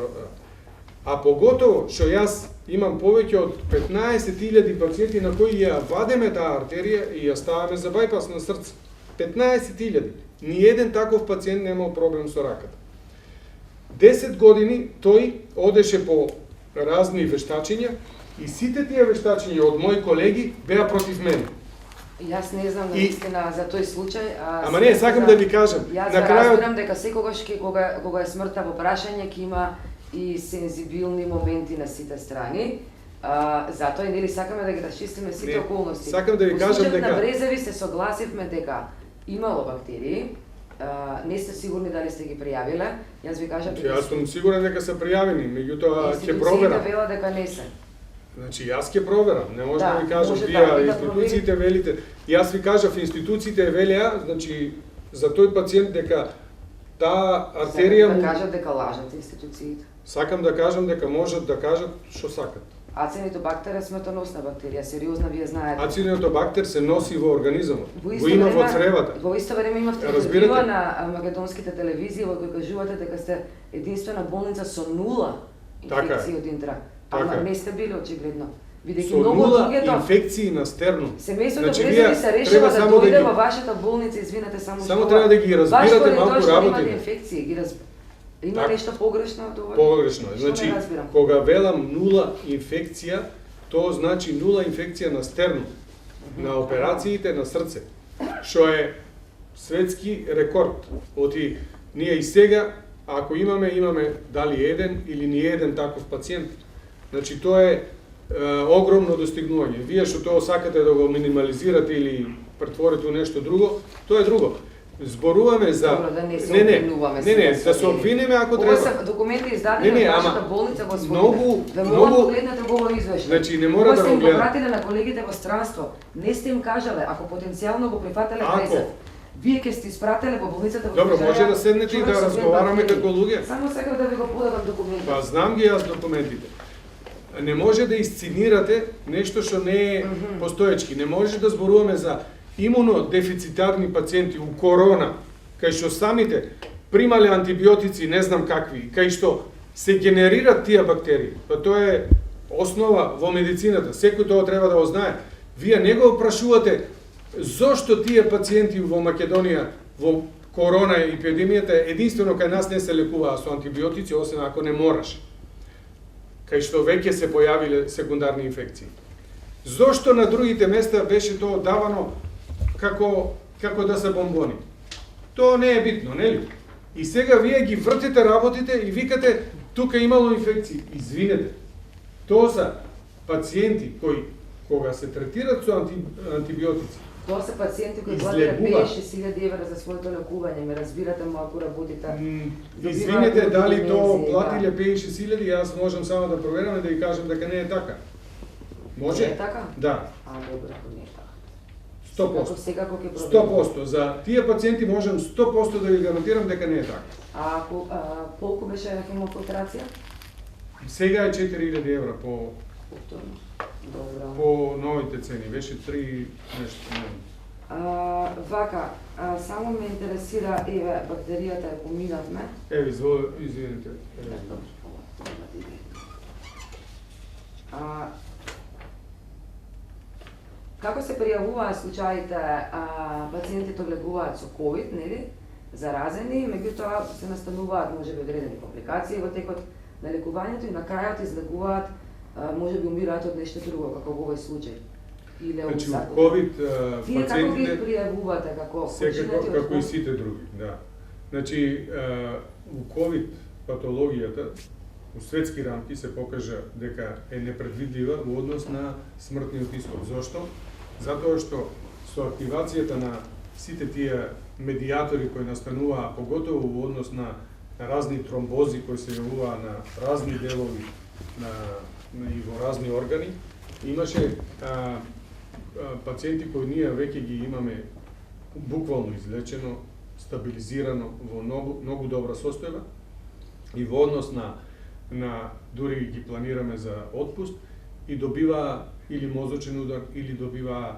А поготово што јас имам повеќе од 15.000 пациенти на кои ја вадеме таа артерија и ја ставаме за бајпас на срце. 15.000. Ниеден таков пациент немал проблем со раката. 10 години тој одеше по разни вештачења и сите тие вештачења од мои колеги беа против мене. Јас не знам наистина за тој случај. Ама не, сакам да ви кажам. Јас разбирам дека секогаш кога е смртта во прашање ќе има и сензибилни моменти на сите страни. Затоа и нели сакаме да ги расчистиме сите околности. Сакам да ви кажам дека на Брезеви се согласивме дека имало бактерии. Не сте сигурни дали сте ги пријавиле. Јас ви кажам дека Јас сум сигурен дека се пријавени, меѓутоа ќе проверам. Институциите велат дека не се. Значи, јас ќе проверам, не може да ви кажам, вие институциите велите. Јас ви кажав, институциите велеа, значи, за тој пациент дека таа артерија му... Да кажат дека лажат институциите. Сакам да кажам дека можат да кажат што сакат. Ацинитобактер е смртоносна бактерија, сериозна, вие знаете. Ацинитобактер се носи во организмот, го има во цревата. Во исто време имавте интервју на македонските телевизии во кои кажувате дека сте единствена болница со 0 инфекции од интра. Ама не сте били очигледно. Бидејќи многу од другите инфекции на стерно. Семејството Брезеви се решила да дојде во вашата болница, извинете, само треба да ги разбирате малку работите. Имате инфекции, ги Има нешто погрешно од ова? Погрешно. Значи, кога велам 0 инфекција, тоа значи 0 инфекција на стерно, на операциите на срце, што е светски рекорд. Оти ние и сега, ако имаме дали еден или ни еден таков пациент, значи тоа е огромно достигнување. Вие што тоа сакате да го минимализирате или претворите у нешто друго, тоа е друго. Зборуваме за... Добро, да не се обвинуваме. Не, да се обвинеме ако треба. Ова се документи издадени од вашата болница во Свобода. Да многу гледнете во овој извештај. Значи не мора да го гледате. Кога сте им попратиле на колегите во странство, не сте им кажале, ако потенцијално го прифателе Брезев, вие ќе сте испрателе во болницата во Добро, може да седнете и да разговараме како луѓе. Само сакав да ви го подадам документите. Па знам ги јас документите. Не може да исценирате нешто што не е постоечки. Не може да зборуваме за имунодефицитарни пациенти у корона, кај што самите примале антибиотици, не знам какви, кај што се генерират тие бактерии. Па тоа е основа во медицината. Секој тоа треба да го знае. Вие не го прашувате зошто тие пациенти во Македонија во корона епидемијата единствено кај нас не се лекуваа со антибиотици, освен ако не мораш. Кај што веќе се појавиле секундарни инфекции. Зошто на другите места беше тоа давано како да се бомбони? Тоа не е битно, нели? И сега вие ги вртите работите и викате тука имало инфекции. Извинете. Тоа се пациенти кои кога се третират со антибиотици. Тоа се пациенти кои платиле 5-6.000 евра за своето лекување, ме разбирате малку работите. Извинете, дали тоа платиле 5-6.000, јас можам само да проверам и да ја кажам дека не е така. Може? Не е така? Да. Добро, не е така. 100%. 100%. За тие пациенти можам 100% да ви гарантирам дека не е така. А колку беше хемофилтрација? Сега е 4.000 евра по Добро. По новите цени, беше 3 нешто. Вака, само ме интересира, еве, бактеријата ја поминавме. Еве, извините. Како се пријавуваат случаите пациентите влегуваат со COVID, нели? Заразени, меѓутоа се настануваат можеби одредени компликации во текот на лекувањето и на крајот излегуваат може би умираат од нешто друго, како во овој случај. Или Значи, у COVID Тие како ги пациентите, пријавувате, како секако, починати од како и сите други, да. Значи, у COVID патологијата, у светски рамки се покажа дека е непредвидлива во однос на смртниот исход. Зошто? Затоа што со активацијата на сите тие медијатори кои настануваа, поготово во однос на разни тромбози кои се јавуваа на разни делови и во разни органи, имаше пациенти кои ние веќе ги имаме буквално излечено, стабилизирано во многу добра состојба и во однос на дури ги планираме за отпуст и добива или мозочен удар или добива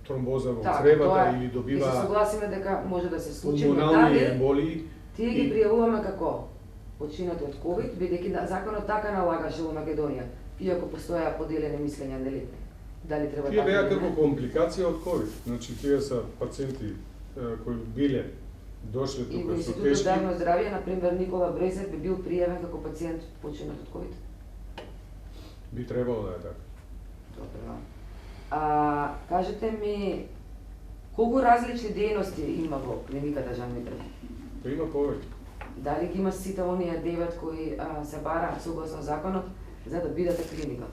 тромбоза во цревата или добива се согласиме дека може да се случи, пулмонални емболии. Тие ги пријавуваме како починати од COVID, бидејќи законот така налагаше во Македонија, иако постоја поделени мислења, нели? Дали треба Тие беа како компликација од COVID. Значи, тие се пациенти кои биле дошле и во тука со Институтот тешки. за јавно здравје, например, Никола Бресев би бил пријавен како пациент починат од COVID. Би требало да е така. Добро. Кажете ми, колку различни дејности има во клиниката Жан Митров? Па има повеќе. Дали ги има сите оние 9 кои се бараат согласно законот за да бидете клиника?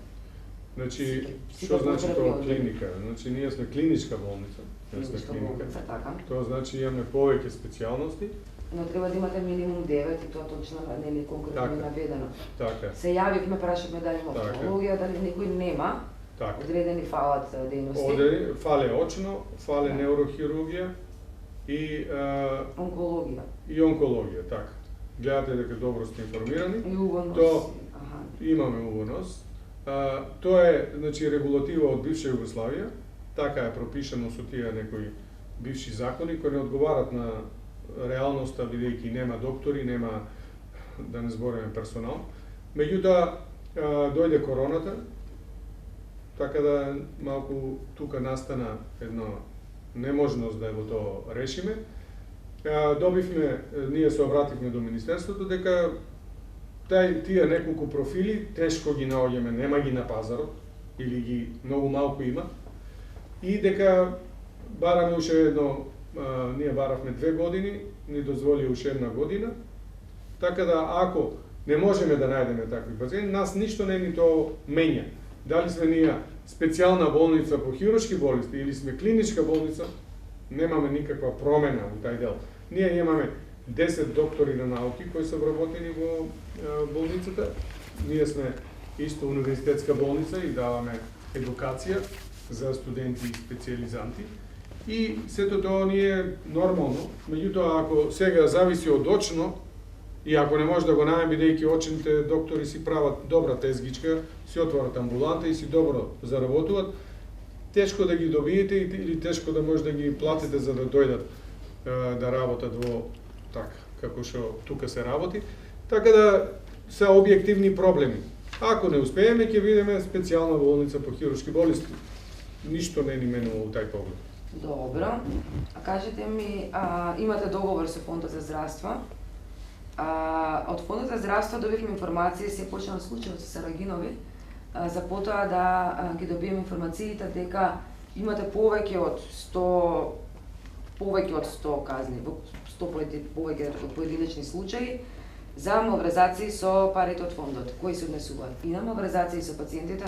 Значи, Сите што значи тоа потребни клиника? Значи, ние сме клиничка болница. Не сме Клиничка клиника. болница, така. Тоа значи имаме повеќе специјалности. Но треба да имате минимум 9 и тоа точно нели конкретно Така. е наведено. Така, Се јавивме, прашавме дали има Така. офталмологија, дали некој нема. така. Одредени фалат дејности. Оде фале очно, фале неурохирургија и Онкологија. и онкологија, така. Гледате дека добро сте информирани. И увонос. То- Аха. Имаме увонос. Тоа е, значи, регулатива од бивша Југославија. Така е пропишано со тие некои бивши закони кои не одговарат на реалноста, бидејќи нема доктори, нема, да не збориме, персонал. Меѓутоа, дојде короната, така да малку тука настана една неможност да го тоа решиме. Добивме, ние се обративме до Министерството дека тие неколку профили тешко ги наоѓаме, нема ги на пазарот или ги многу малку има и дека бараме уште едно, ние баравме 2 години, ни дозволи уште една година, така да ако не можеме да најдеме такви пациенти, нас ништо не ни тоа менја. Дали сме ние специјална болница по хируршки болести или сме клиничка болница, немаме никаква промена во тај дел. Ние имаме 10 доктори на науки кои се вработени во болницата. Ние сме исто универзитетска болница и даваме едукација за студенти и специјализанти. И сето тоа ни е нормално. Меѓутоа, ако сега зависи од очно, и ако не може да го најде, бидејќи очните доктори си прават добра тезгичка, си отворат амбуланта и си добро заработуваат, тешко да ги добиете или тешко да може да ги платите за да дојдат да работат во така, како што тука се работи. Така да се објективни проблеми. Ако не успееме, ќе видиме специјална болница по хируршки болести. Ништо не ни менува у тај поглед. Добро. А кажете ми, имате договор со Фондот за здравство. Од Фондот за здравство добивме информација, се почнал случајот со Сарагинови, за потоа да ги добиеме информациите дека имате повеќе од 100 казни, 100 повеќе поединечни случаи за малврезации со парите од фондот, кои се однесуваат и на малврезации со пациентите,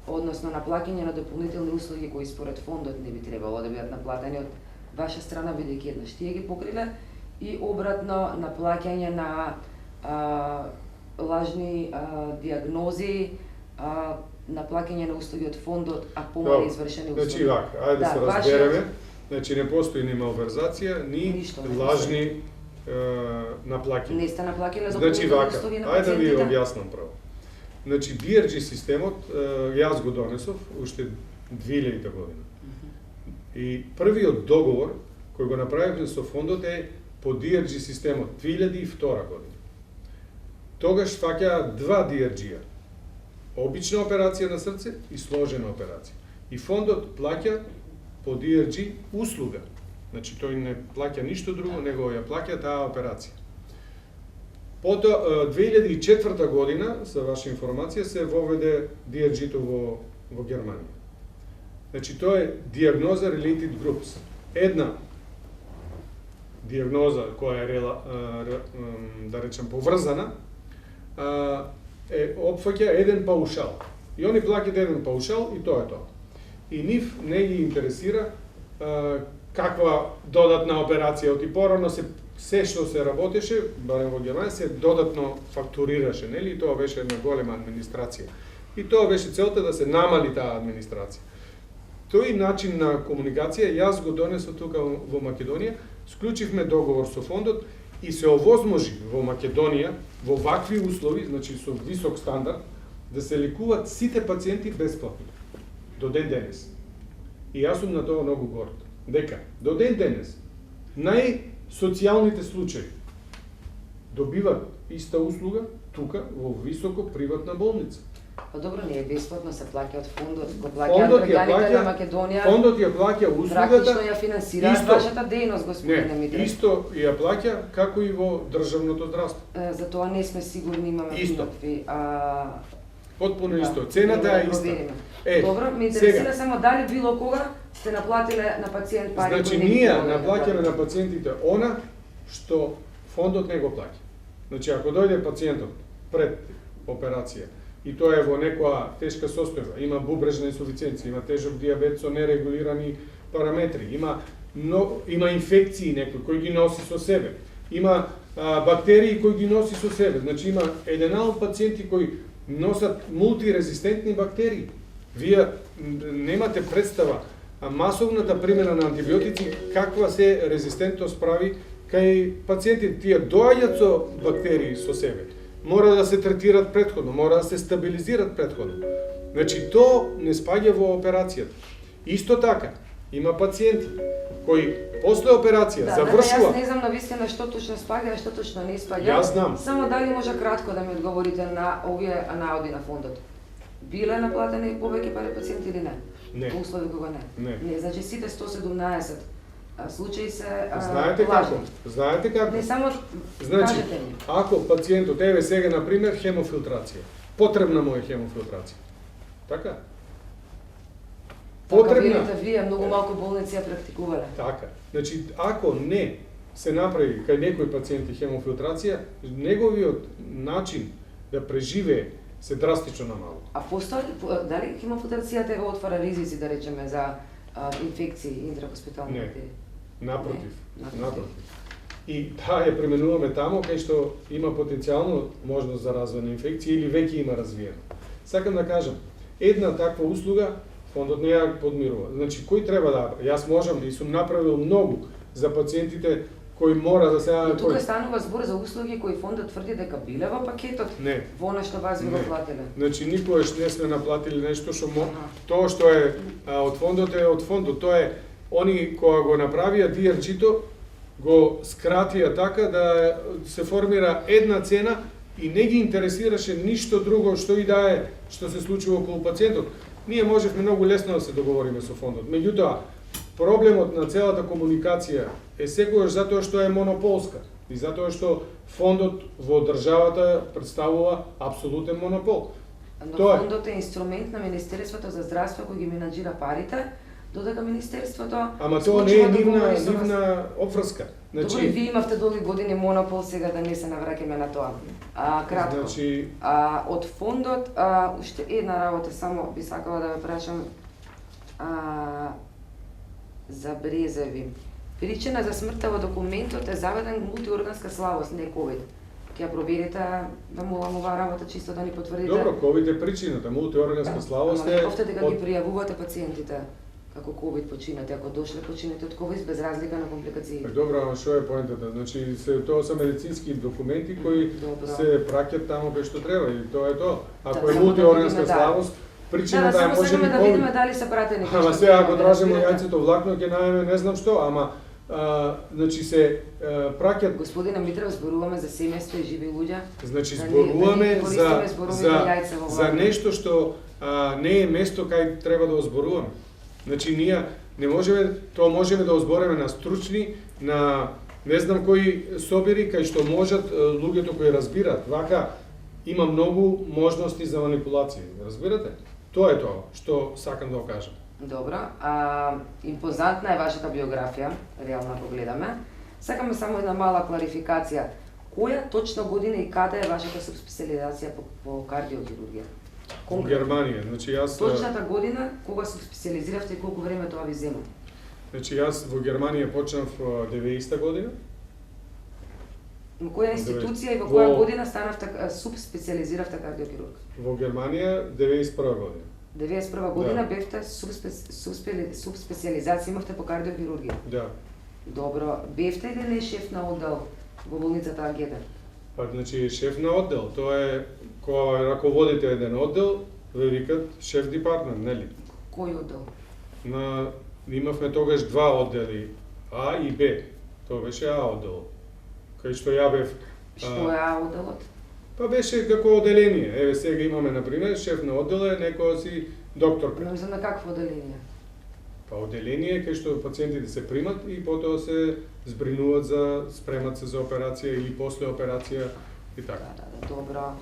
односно на плаќање на дополнителни услуги кои според фондот не би требало да бидат наплатени од ваша страна, бидејќи еднаш тие ги покриле, и обратно на плаќање на лажни диагнози, на плаќање на услуги од фондот, а помали извршени услуги. Значи вака, ајде да се разбереме. Значи не постои ни малверзација, ни лажни наплаќања. Не сте наплакиле Значи дополнителни вака, услуги на ајде да ви пациентите? објаснам право. Значи DRG системот јас го донесов уште 2000 година. И првиот договор кој го направивме со фондот е по DRG системот 2002 година. Тогаш фаќаа два DRG-а. Обична операција на срце и сложена операција. И фондот плаќа по DRG услуга. Значи тој не плаќа ништо друго, него ја плаќа таа операција. Потоа 2004 година, за ваша информација, се воведе DRG-то во Германија. Значи тоа е диагноза related groups. Една диагноза која е да речем поврзана, опфаќа еден паушал. И они плаќаат еден паушал и тоа е тоа. И нив не ги интересира каква додатна операција оти порано се што се работеше, барем во Германија, се додатно фактурираше, нели? И тоа беше една голема администрација. И тоа беше целта да се намали таа администрација. Тој начин на комуникација јас го донесов тука во Македонија, склучивме договор со фондот и се овозможи во Македонија во вакви услови, значи со висок стандард, да се лекуваат сите пациенти бесплатно до ден денес. И јас сум на тоа многу горд. Дека до ден денес најсоцијалните случаи добиваат иста услуга тука во високо приватна болница. Па добро, не е бесплатно, се плаќа од фондот, го плаќаат граѓаните на Македонија. Фондот ја плаќа услугата. Практично ја финансираат вашата дејност, господине Митрев. Исто ја плаќа како и во државното здравство. За тоа не сме сигурни, имаме никакви. Потпуно исто. Цената е иста. Добро, ме интересира само дали било кога сте наплатиле на пациент пари. Значи ние наплаќаме на пациентите она што фондот не го плаќа. Значи ако дојде пациентот пред операција и тоа е во некоја тешка состојба, има бубрежна инсуфициенција, има тежок дијабет со нерегулирани параметри, има инфекции некој кој ги носи со себе, има бактерии кои ги носи со себе. Значи има еденал пациенти кои носат мултирезистентни бактерии. Вие немате представа масовната примена на антибиотици каква се резистентност прави кај пациентите. Тие доаѓаат со бактерии со себе. Мора да се третират претходно, мора да се стабилизират претходно. Значи, тоа не спаѓа во операцијата. Исто така, има пациенти кои после операција завршува... Јас не знам навистина што точно спаѓа и што точно не спаѓа. Јас знам. Само дали може кратко да ми одговорите на овие наоди на фондот. Биле наплатени повеќе пари пациенти или не? Не. По услови кога не? Не, значи сите 117 случаи се Знаете како? Не само значи, кажете ми. Ако пациентот еве сега на пример хемофилтрација, потребна му е хемофилтрација. Така? Потребна. Така вие многу малку болници ја практикувале. Така. Значи ако не се направи кај некој пациенти хемофилтрација, неговиот начин да преживее се драстично намалува. А постои дали хемофилтрацијата го отвара ризици, да речеме, за инфекции интрахоспитални? Не. Напротив. И таа ја пременуваме таму кај што има потенцијално можност за развој на инфекција или веќе има развиено. Сакам да кажам, една таква услуга фондот не ја подмирува. Значи, кој треба да... Јас можам и сум направил многу за пациентите кои мора да се... Но тука станува збор за услуги кои фондот тврди дека биле во пакетот. Не. Во она што вас ви го платиле. Значи, никогаш не сме наплатили нешто што тоа што е од фондот е од фондот. Тоа е они кога го направија DRG-то го скратија така да се формира една цена и не ги интересираше ништо друго што и да е што се случува околу пациентот. Ние можевме многу лесно да се договориме со фондот. Меѓутоа, проблемот на целата комуникација е секогаш затоа што е монополска и затоа што фондот во државата представува апсолутен монопол. Но фондот е инструмент на Министерството за здравство кој ги менаџира парите, додека Министерството... Ама тоа не е нивна обврска. Значи... Добро, вие имавте долги години монопол, сега да не се навраќаме на тоа. Кратко. Значи... Од фондот, уште една работа, само би сакала да ве прашам за Брезеви. Причина за смртта во документот е заведен мултиорганска слабост, не ковид. Ќе ја проверите, да молам оваа работа чисто да ни потврдите. Добро, ковид е причината, мултиорганска слабост е... Ама нековте дека ги пријавувате пациентите како ковид починати, ако дошле починати од ковид без разлика на компликации. Добро, ама што е поентата? Значи, тоа се медицински документи кои се праќаат таму кај што треба и тоа е тоа. Ако е мултиорганска слабост, причината е може би да видиме дали се пратени. Ама сега ако дражеме јајцето влакно ќе најме не знам што, ама значи се праќаат... Господине Митрев, зборуваме за семејство и живи луѓе. Значи зборуваме за нешто што не е место кај треба да озборуваме. Значи ние не можеме, тоа можеме да озбореме на стручни, на Не знам кои собери кај што можат луѓето кои разбираат. Вака има многу можности за манипулации. Разбирате? Тоа е тоа што сакам да го кажам. Добро, импозантна е вашата биографија, реално ако гледаме. Сакаме само една мала кларификација. Која точно година и каде е вашата специализација по кардиохирургија? Во Германија, значи јас Точната година кога се специализиравте и колку време тоа ви зема? Значи јас во Германија почнав 90-та година. Во која институција и во која година станавте субспециализиравте кардиохирург? Во Германија 91 година. 91 година бевте субспециализација имавте по кардиохирургија. Да. Добро, бевте или не шеф на оддел во болницата АГД? Па значи шеф на оддел, тоа е кога раководите еден оддел, ве викат шеф департмент, нели? Кој оддел? Имавме тогаш два оддели, А и Б. Тоа беше А оддел. Кај што ја бев. Што е А одделот? Па беше како оделение. Еве сега имаме на пример шеф на оддел е некоја си докторка. Не знам на какво оделение. Па оделение кај што пациентите се примат и потоа се збринуваат за спремат се за операција или после операција и така. Да, добро.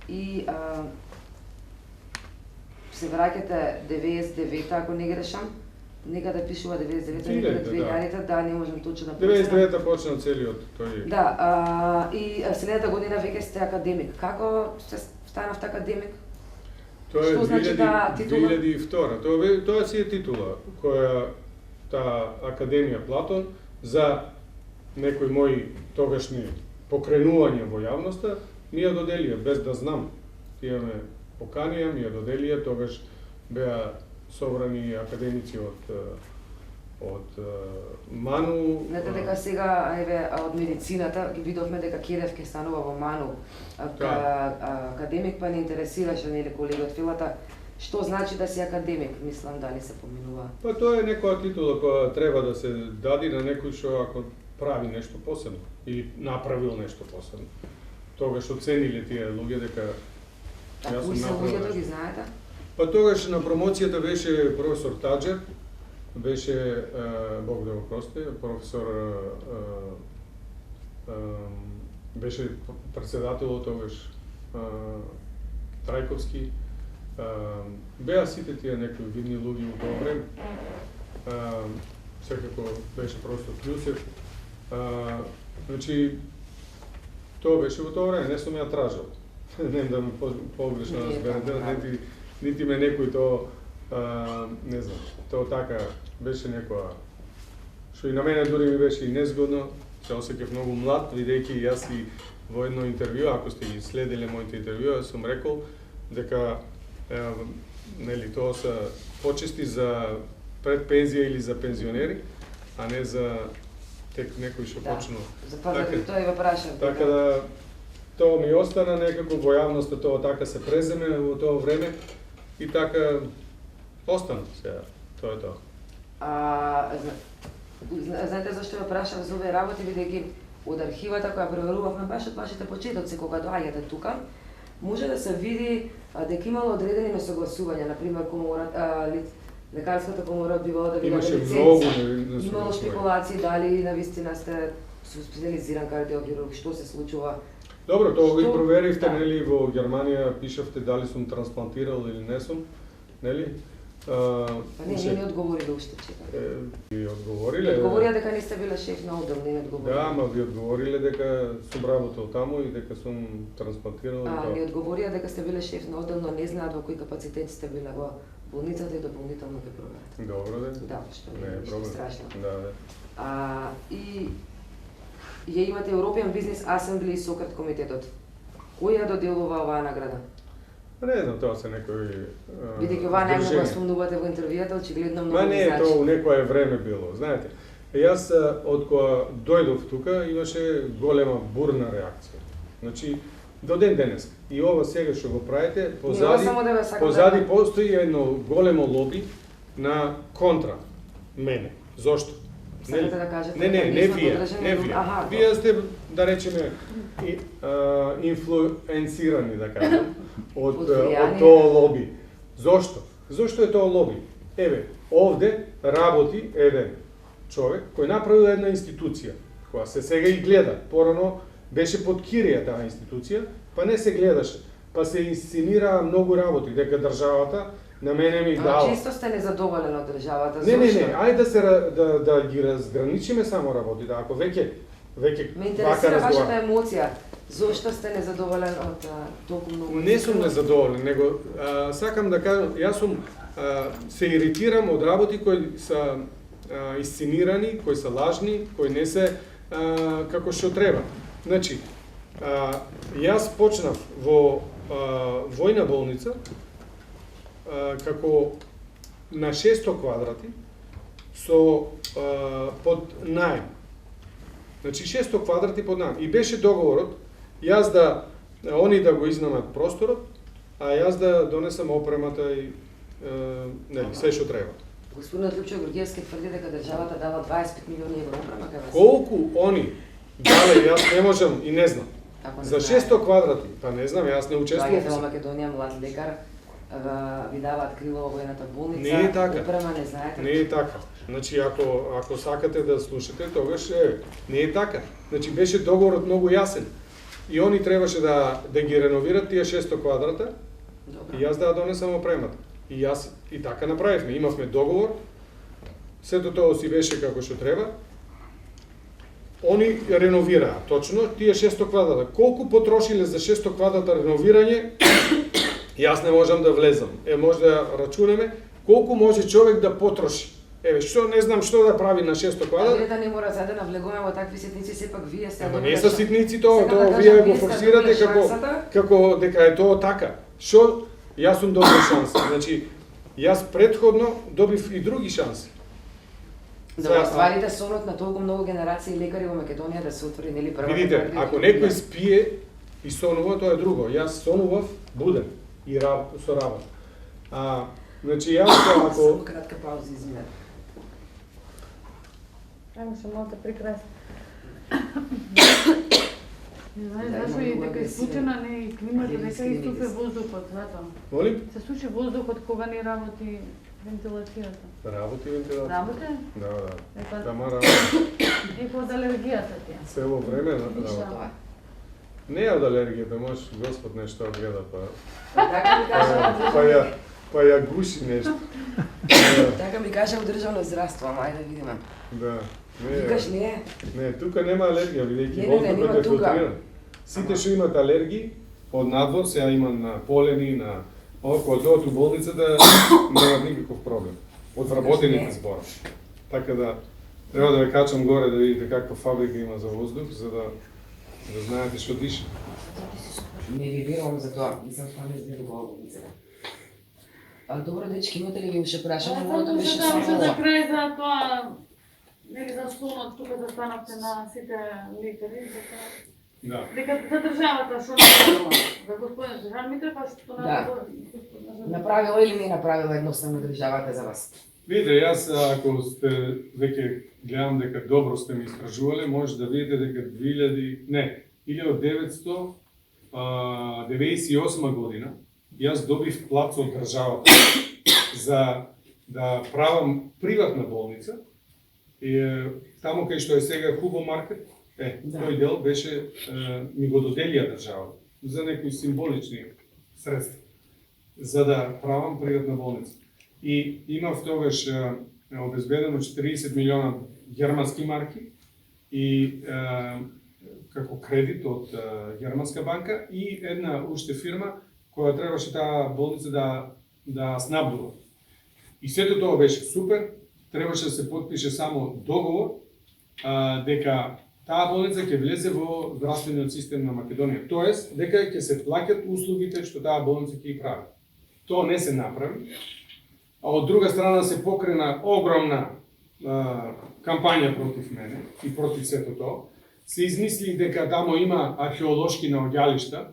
И се враќате 99-та ако не грешам. Нека да пишува 99-та, некаде 2000-та, да, не можам точно да прочитам. 99-та почна целиот тој. Да, и следната година веќе сте академик. Како станавте академик? Тоа е Што значи таа титула? 2002. Тоа си е титула која таа Академија Платон за некои мои тогашни покренувања во јавноста ми ја доделија без да знам. Тие ме поканија, ми ја доделија, тогаш беа собрани академици од МАНУ. Знаете дека сега еве од медицината ги видовме дека Кедев ќе станува во МАНУ академик, па не интересираше нели колега од филата што значи да си академик, мислам дали се поминува. Па тоа е некоја титула која треба да се даде на некој што ако прави нешто посебно или направил нешто посебно. Тогаш оцениле тие луѓе дека јас сум направил. Луѓето ги знаете? Па тогаш на промоцијата беше професор Таджер, беше Бог да го прости, професор беше председателот тогаш Трајковски. Беа сите тие некои видни луѓе во тоа време. Секако беше професор Клюсев. Значи тоа беше во тоа време, не сум ја тражал. Нем да ме погрешно разберете, нити ме некој тоа не знам, тоа така беше некоја што и на мене дури ми беше и незгодно, се осеќав многу млад, бидејќи јас и во едно интервју, ако сте ги следеле моите интервјуа, сум рекол дека нели тоа се почести за предпензија или за пензионери, а не за тек некој што почнува. За тоа тоа и го прашам. Така да тоа ми остана некако во јавноста, тоа така се преземе во тоа време и така остана сега. Тоа е тоа. Знаете зашто ја прашав за овие работи, бидејќи од архивата која проверувавме баш од вашите почетоци кога доаѓате тука, може да се види дека имало одредени несогласувања, например лекарската комора бивала да ви даде лицензија. Имало шпекулации дали навистина сте специализиран кардиохирург, што се случува? Добро, тоа ги проверивте, нели, во Германија пишавте дали сум трансплантирал или не сум, нели? Па не ни одговориле уште, чекам. Ви одговориле? Одговорија дека не сте биле шеф на оддел, не ни одговориле. Да, ама ви одговориле дека сум работел таму и дека сум трансплантирал. Ни одговорија дека сте биле шеф на оддел, но не знаат во кои капацитети сте биле во болницата и дополнително ќе проверат. Добро да. Да, што не е проблем. Страшно. Да. И ја имате European Business Assembly и Сократ комитетот. Кој ја доделува оваа награда? Не знам, тоа се некои Бидејќи оваа најмногу ја спомнувате во интервјуата, очигледно многу не, значи. тоа у некое време било, знаете. Јас од кога дојдов тука имаше голема бурна реакција. Значи до ден денес. И ова сега што го правите, позади постои едно големо лоби на контра мене. Зошто? Сакате да кажете? Не вие. Вие сте, да речеме, инфлуенцирани, да кажам, од тоа лоби. Зошто? Зошто е тоа лоби? Еве, овде работи еден човек кој направил една институција, која се сега и гледа. Порано беше под кирија таа институција, па не се гледаше. Па се инсценира многу работи, дека државата на мене ми Ама дава. често сте незадоволен од државата. Не, Зошто? ајде да ги разграничиме само работите. Ако веќе Ме вака интересира вашата разговараме. емоција. Зошто сте незадоволен од толку многу? Не сум незадоволен, него сакам да кажам, јас сум се иритирам од работи кои се исценирани, кои се лажни, кои не се како што треба. Значи, јас почнав во војна болница како на 600 квадрати со под наем. Значи 600 квадрати под наем. И беше договорот јас да они да го изнамат просторот, а јас да донесам опремата и нели се што треба. Господинот Лучо Георгиевски тврди дека државата дава 25 милиони евро опрема кај вас. Колку они дале јас не можам и не знам. Ако не За знаете. 600 квадрати, па не знам, јас не Доаѓате во учествував. Македонија, млад лекар, ви даваат крило во војната болница. Не е така. Опрема не знаете. Не е така. Значи ако сакате да слушате, тогаш не е така. Значи беше договорот многу јасен. И они требаше да ги реновират тие 600 квадрата Добро. и јас да ја донесам опремата. И јас и така направивме. Имавме договор. Сето тоа си беше како што треба. Они реновираа, точно, тие 600 квадрата. Колку потрошиле за 600 квадрата реновирање, јас не можам да влезам. Може да рачунеме колку може човек да потроши. Што не знам што да прави на 600 Вие квадрата. да не мора сега да навлегуваме во такви ситници, сепак вие сте... Ама не са ситници тоа, Сега да тоа кажам, вие го вие сте форсирате добили како шансата. дека е тоа така. Што јас сум добил шанса. Значи јас претходно добив и други шанси. Да го остварите сонот на толку многу генерации лекари во Македонија да се отвори нели првата Видите, кардио- ако некој спие и сонува, тоа е друго. Јас сонував буден и со работа. Значи јас ако Само кратка пауза, извинете. Ајмо малку прекрасно. Не знаеш Да, зашо има и многу дека е агресивен. случена не и климата, дека Агресивен исто се агресивен. воздухот, затоа. молим Се суши воздухот кога не работи вентилацијата. работи вентилација. Работи? Да, да. Епа, Тама работи. и од алергијата ти. Цело време Ништо работи. тоа. Не е од алергијата, може Господ нешто гледа, Така ми кажа, па ја гуши нешто. така ми кажа од државно здравство, ама ајде да видиме. Да. Викаш не, Не, тука нема алергија, бидејќи Не, воздухот нема е тука. филтриран. Сите што имат алергии од надвор, сега има на полени, на кога дојдат у болницата, немаат никаков проблем. Од вработените збора. Така да треба да ве качам горе да видите каква фабрика има за воздух, за да знаете што диша. не ви верувам за тоа, нисам паметен во болницата. Добро, дечки, имате ли ви уште прашање? Само Моето беше се само за ова. крај за тоа, нели за сонот, тука застанавте на сите лекари, Да. дека за државата што направила, за господин Жан Митрев, а што Да. Направила или не направила едноставно државата за вас? Видите, јас ако сте веќе гледам дека добро сте ми истражувале, може да видите дека 1998 година јас добив плац од државата за да правам приватна болница. И таму кај што е сега Хубо маркет, Да. тој дел беше ми го доделија државата за некои символични средства за да правам приватна болница. И имав тогаш обезбедено 40 милиона германски марки и како кредит од германска банка и една уште фирма која требаше таа болница да снабдува. И сето тоа беше супер, требаше да се потпише само договор дека таа болница ќе влезе во здравствениот систем на Македонија, тоест дека ќе се плаќат услугите што таа болница ќе ги прави. Тоа не се направи. А од друга страна се покрена огромна кампања против мене и против сето тоа. Се измисли дека таму има археолошки наоѓалишта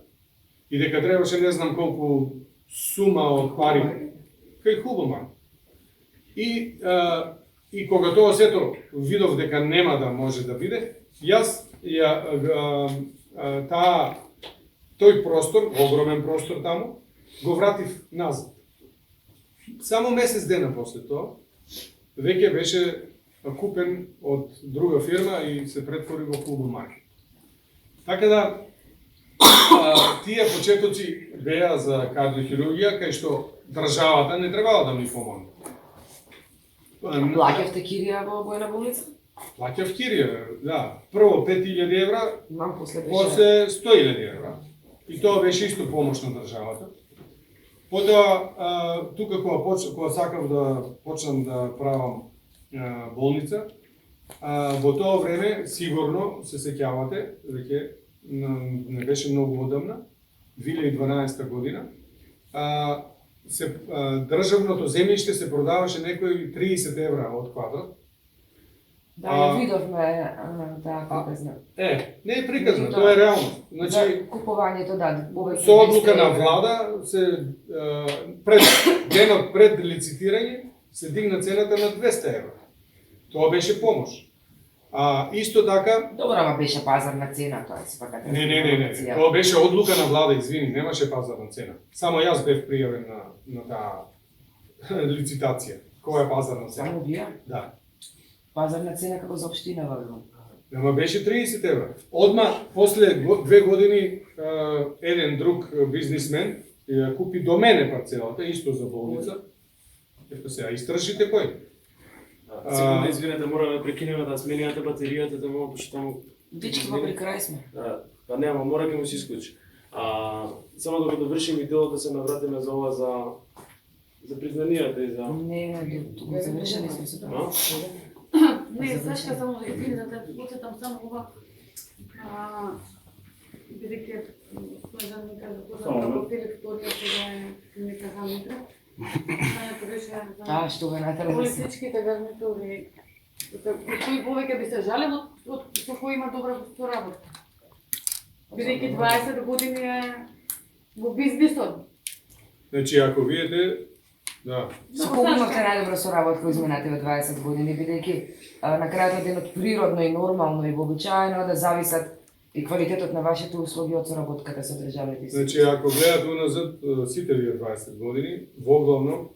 и дека требаше не знам колку сума од пари кај Хубомар. И кога тоа сето видов дека нема да може да биде, јас тој простор, огромен простор таму, го вратив назад. Само месец дена после тоа, веќе беше купен од друга фирма и се претвори во клуб маркет. Така да, тие почетоци беа за кардиохирургија, кај што државата не требало да ми помогне. Плаќавте кирија во војна болница? Плаќав кирија, да. Прво 5000 евра, Мам, после беше... после 100.000 евра. И тоа беше исто помош на државата. Потоа, тука кога сакав да почнам да правам болница, во тоа време, сигурно се сеќавате, веќе не беше многу одамна, 2012 година, државното земјиште се продаваше некои 30 евра од квадрат. Да, ја видовме таа приказна. Не е приказна, тоа е реално. Значи, За купувањето, да, со одлука на влада, денот пред лицитирање, се дигна цената на 200 евра. Тоа беше помош. Исто така... Добро, ама беше пазарна цена, тоа е сепак. Не. Тоа беше одлука на влада, извини, немаше пазарна цена. Само јас бев пријавен на таа лицитација. Која е пазарна цена? Само вие? Да. Пазарна цена како за општина во Ама беше 30 евра. Одма, после 2 години, еден друг бизнисмен ја купи до мене парцелата, исто за болница. Ето сега, истражите кој? Секунда, извинете, мора да прекинеме да сменијате батеријата, да мога пошто таму... Дечки, во при крај сме. Па нема, мора ќе му се исклучи. Само да го довршим и дело да се навратиме за ова за признанијата и за... Не, туку завршени сме со тоа. Не, Сашка, само да извини да те подсетам само ова. Бидејќи Снежан ми каза позна лекторија сега е нека замитра. Знајето беше за Што го натера? политичките гарнитури. Кој повеќе би се жалел со кој има добра соработка. Бидејќи 20 години е во бизнисот. Значи, ако видите, да. Со кого имавте најдобра соработка изминативе 20 години, бидејќи на крајот на денот природно и нормално и вообичаено да зависат и квалитетот на вашите услуги од соработката со државните институции. Значи, ако гледате уназад сите вие 20 години, воглавно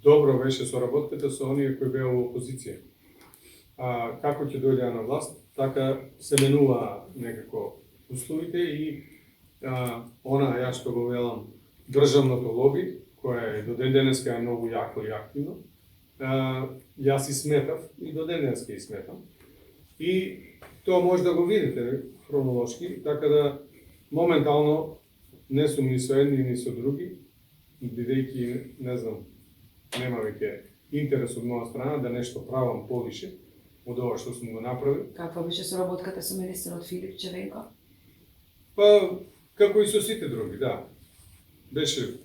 добро беше соработката со оние кои беа во опозиција. Како ќе дојдеа на власт, така се менуваа некако условите и јас што го велам, државното лоби, која е до ден денеска е многу јако и активно, јас и сметав и до ден денеска и сметам. И тоа може да го видите хронолошки, така да моментално не сум ни со едни ни со други, бидејќи, не знам, нема веќе интерес од моја страна да нешто правам повише од ова што сум го направил. Каква беше соработката со министерот Филип Червенко? Па, како и со сите други, да. Беше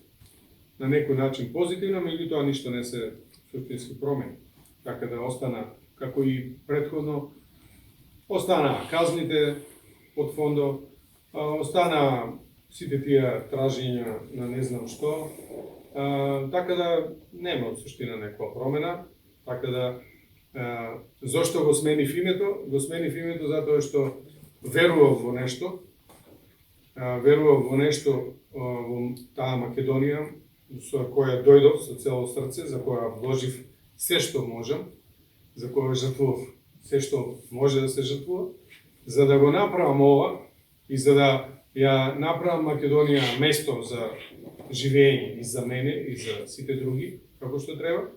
на некој начин позитивна, меѓутоа ништо не се суштински промени. Така да остана, како и претходно, останаа казните од фондо, останаа сите тие тражења на не знам што, така да нема од суштина некоја промена, така да зошто го сменив името? Го сменив името затоа што верував во нешто, во таа Македонија, со која дојдов со цело срце, за која вложив се што можам, за која жртвував се што може да се жртвува, за да го направам ова и за да ја направам Македонија место за живење и за мене и за сите други, како што треба.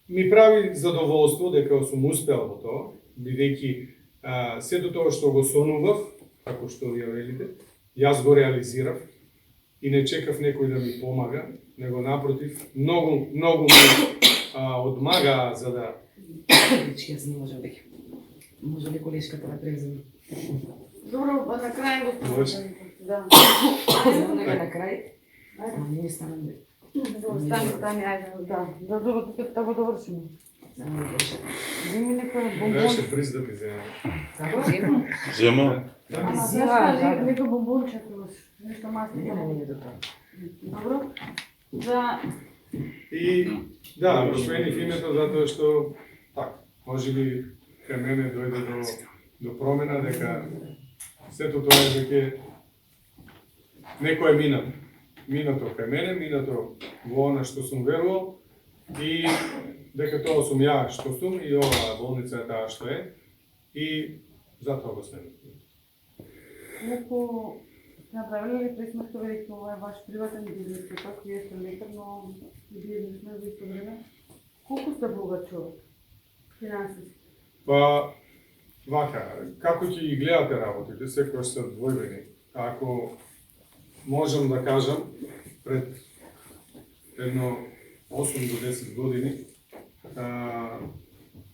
Ми прави задоволство дека сум успел во тоа, бидејќи сето тоа што го сонував, како што вие велите, јас го реализирав и не чекав некој да ми помага, него напротив, многу ми одмагаа за да... Јас не можам веќе. Може ли колешката да преземе? Добро, на крај го да. Знам дека на крај. Ама не станам бе. Стани, ајде, да. Да го довршиме. Земи некој бомбон. Беше приз да ми земе. Како зема? Зема. Некој бомбонче, нешто масло. Не до тоа. Добро? Да. И да, го сменив името затоа што така, може би кај мене дојде до промена дека сето тоа е веќе некој е минато. Минато кај мене, минато во она што сум верувал и дека тоа сум ја што сум и оваа болница е таа што е и затоа го сменам. Колку направили ли пресметка дека ова е ваш приватен бизнес, како вие сте лекар, но и бизнесмен за исто време? Колку сте богат човек? Финансиски? Па, вака, како ќе ги гледате работите, секој се двојбени. Ако можам да кажам, пред едно 8 до 10 години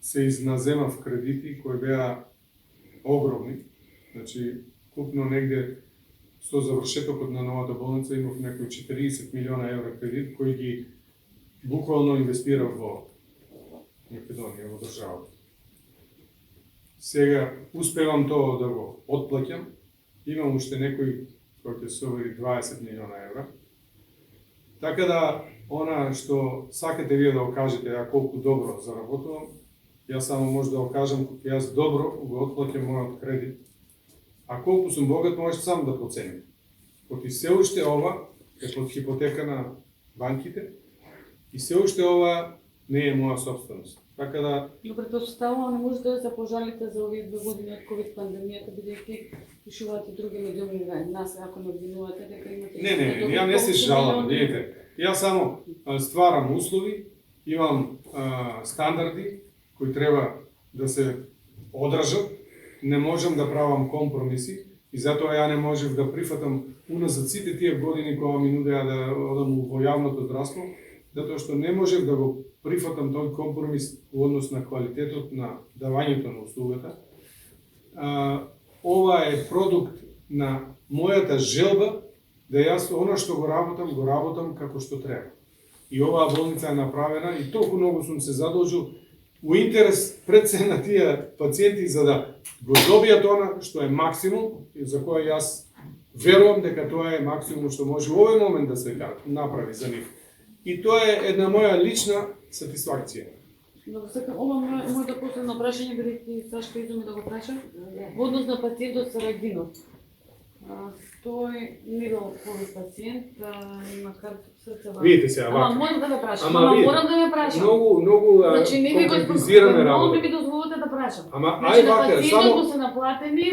се изназемав кредити кои беа огромни. Значи, купно негде со завршетокот на новата болница имав некои 40 милиона евра кредит кои ги буквално инвестирав во Македонија, во државата. Сега успевам тоа да го отплаќам. Имам уште некои кои ќе се овери 20 милиона евра. Така да, она што сакате вие да окажете, ја колку добро заработувам, јас само може да окажам колку јас добро го отплаќам мојот кредит. А колку сум богат, можеш сам да проценим. Поти се уште ова е под хипотека на банките и се уште ова не е моја собственост. Така да... Но претпоставувам, не можете да се пожалите за овие 2 години од ковид пандемијата, бидејќи пишувате други медиуми нас, ако не обвинувате дека имате... Не, ја не се жалам, видите. Јас само стварам услови, имам стандарди кои треба да се одржат, не можам да правам компромиси и затоа ја не можев да прифатам уназад сите тие години кога ми нудеа да одам во јавното здравство, затоа што не можев да го прифатам тој компромис во однос на квалитетот на давањето на услугата. Ова е продукт на мојата желба да јас она што го работам како што треба. И оваа болница е направена и толку многу сум се задолжил у интерес пред се на тие пациенти за да го добијат она што е максимум и за кој јас верувам дека тоа е максимум што може во овој момент да се направи за нив. И тоа е една моја лична сатисфакција. Добро, сакам, ова моето последно прашање, бидејќи Сашко изуми да го прашам, во однос на пациентот со Рагинов. Тој не бил ковид пациент, има карта срцева. Видите се, вака. Морам да ве прашам, видите, морам да ве прашам. Многу Значи, не ви го конкретизираме много работа. да ми дозволите да прашам. Ај вака, пациентот само... му се наплатени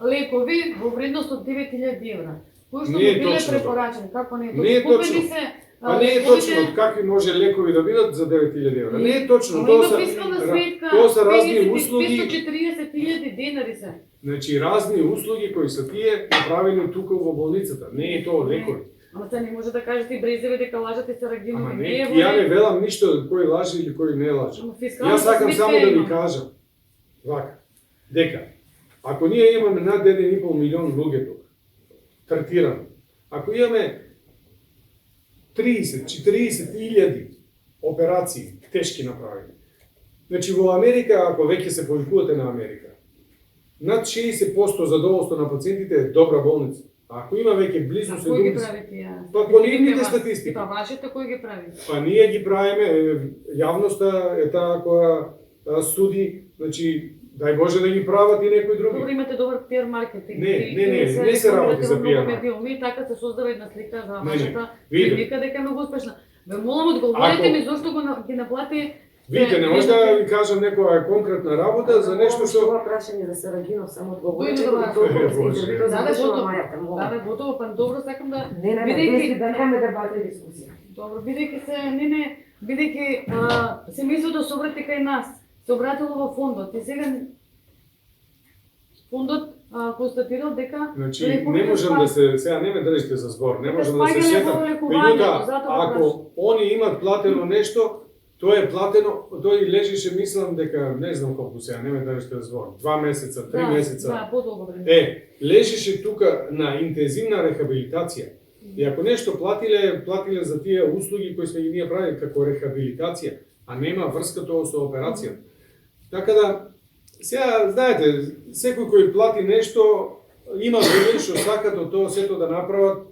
лекови во вредност од 9000 евра, кои што му Не е биле точно препорачени. Како не е точно? Не е точно. Купени се, Па не е точно од какви може лекови да бидат за 9000 евра. Не е точно, тоа се разни услуги. 540.000 денари се. Значи разни услуги кои се тие направени тука во болницата. Не е тоа лекови. Ама се не може да кажете и Брезеве дека лажате се Рагинови. Ама не, ја не велам ништо кој лажи или кој не лажи. Јас сакам само да ви кажам вака, дека ако ние имаме над 1,5 милион луѓе тука третирани, ако имаме 30-40 операции тешки направени. Значи во Америка, ако веќе се повикувате на Америка, над 60% задоволство на пациентите е добра болница. А ако има веќе близу 70%... Кој ги прави тие? Па по нивните статистики. Па вашите кој ги прави? Па ние ги правиме, јавноста е таа која суди, значи дај Боже да ги прават и некои други. Добро, имате добар пиар маркетинг. Не се работи за пиар маркетинг. Ми така се создава една слика за Не, вашата видите. клиника дека е многу успешна. Ве молам, одговорете ми зошто ги наплати. Видите, не може да ви кажам некоја конкретна работа за нешто што... Ова прашање за Сарагинов само одговорите Дојде до и вас. толку Боже. се интервјуто Да, завршува готово. мајата, молам. Да, готово, па добро сакам да Не, бидејќи да немаме дебата и дискусија. добро, бидејќи се бидејќи се мисли да се обрати кај нас. Се обратило во фондот и сега фондот констатирал дека Значи, не можам да се, сега не ме држите за збор, не можам да се сетам. Меѓутоа, ако они имат платено нешто, тоа е платено, тој лежише, мислам дека, не знам колку сега, не ме држите за збор, 2 месеца, 3 месеца. Да, подолго време. Лежише тука на интензивна рехабилитација. И ако нешто платиле за тие услуги кои сме ги ние правили како рехабилитација, а нема врска тоа со операција. Така да, сега, знаете, секој кој плати нешто, има време што сакат од тоа сето да направат,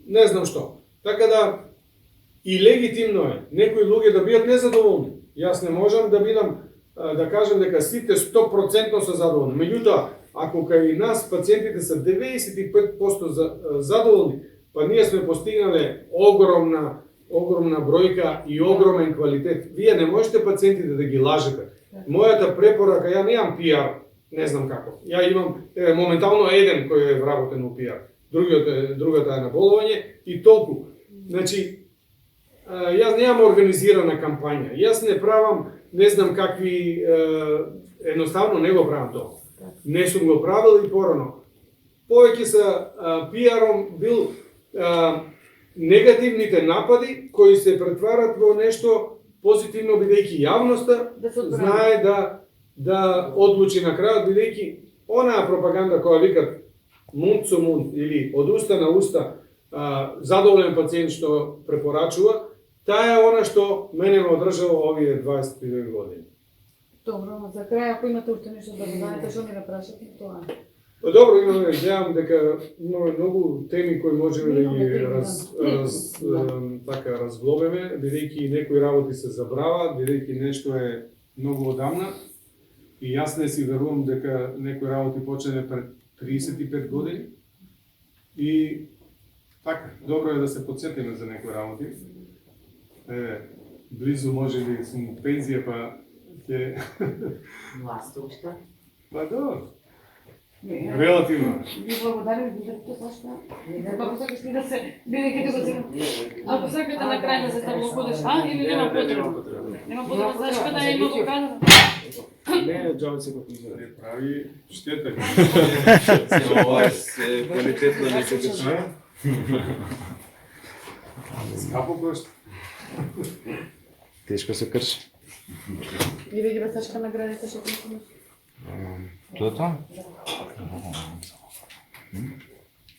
не знам што. Така да, и легитимно е некои луѓе да бидат незадоволни. Јас не можам да бидам, да кажам дека сите 100% се задоволни. Меѓутоа, ако кај нас пациентите се 95% задоволни, па ние сме постигнале огромна огромна бројка и огромен квалитет. Вие не можете пациентите да ги лажете. Мојата препорака, ја немам пиар, не знам како. Ја имам моментално еден кој е вработен у пиар. Другата е на болување и толку. Значи, јас немам организирана кампања. Јас не правам, не знам какви, едноставно не го правам тоа. Не сум го правил и порано. Повеќе са пиаром бил негативните напади кои се претварат во нешто позитивно, бидејќи јавноста знае да одлучи на крајот, бидејќи онаа пропаганда која викат мунд со мунд или од уста на уста задоволен пациент што препорачува, таа е она што мене ме одржало овие 22 години. Добро, за крај, ако имате уште нешто да додаете, што ми да прашате, тоа е. Па добро, гледам дека имаме многу теми кои можеме да ги разглобиме, бидејќи некои работи се забраваат, бидејќи нешто е многу одамна. И јас не си верувам дека некои работи почне пред 35 години. И така, добро е да се подсетиме за некои работи. Близу може би сум пензија, па ќе... Власта уште. Па добро. Релативно. Ви благодарим, бидете сашта. Ако сакаш ти да се, бидејќи ти го сега. Ако сакате на крај да се ставлокодеш, или нема потреба? Нема потреба, знаеш каде е многу кадра? Не, джаво се како изгледа. Не прави штета. Ова е квалитетно некако. Скапо кошта. Тешко се крши. И ви ги бесачка наградите што ти имаш? Тоа?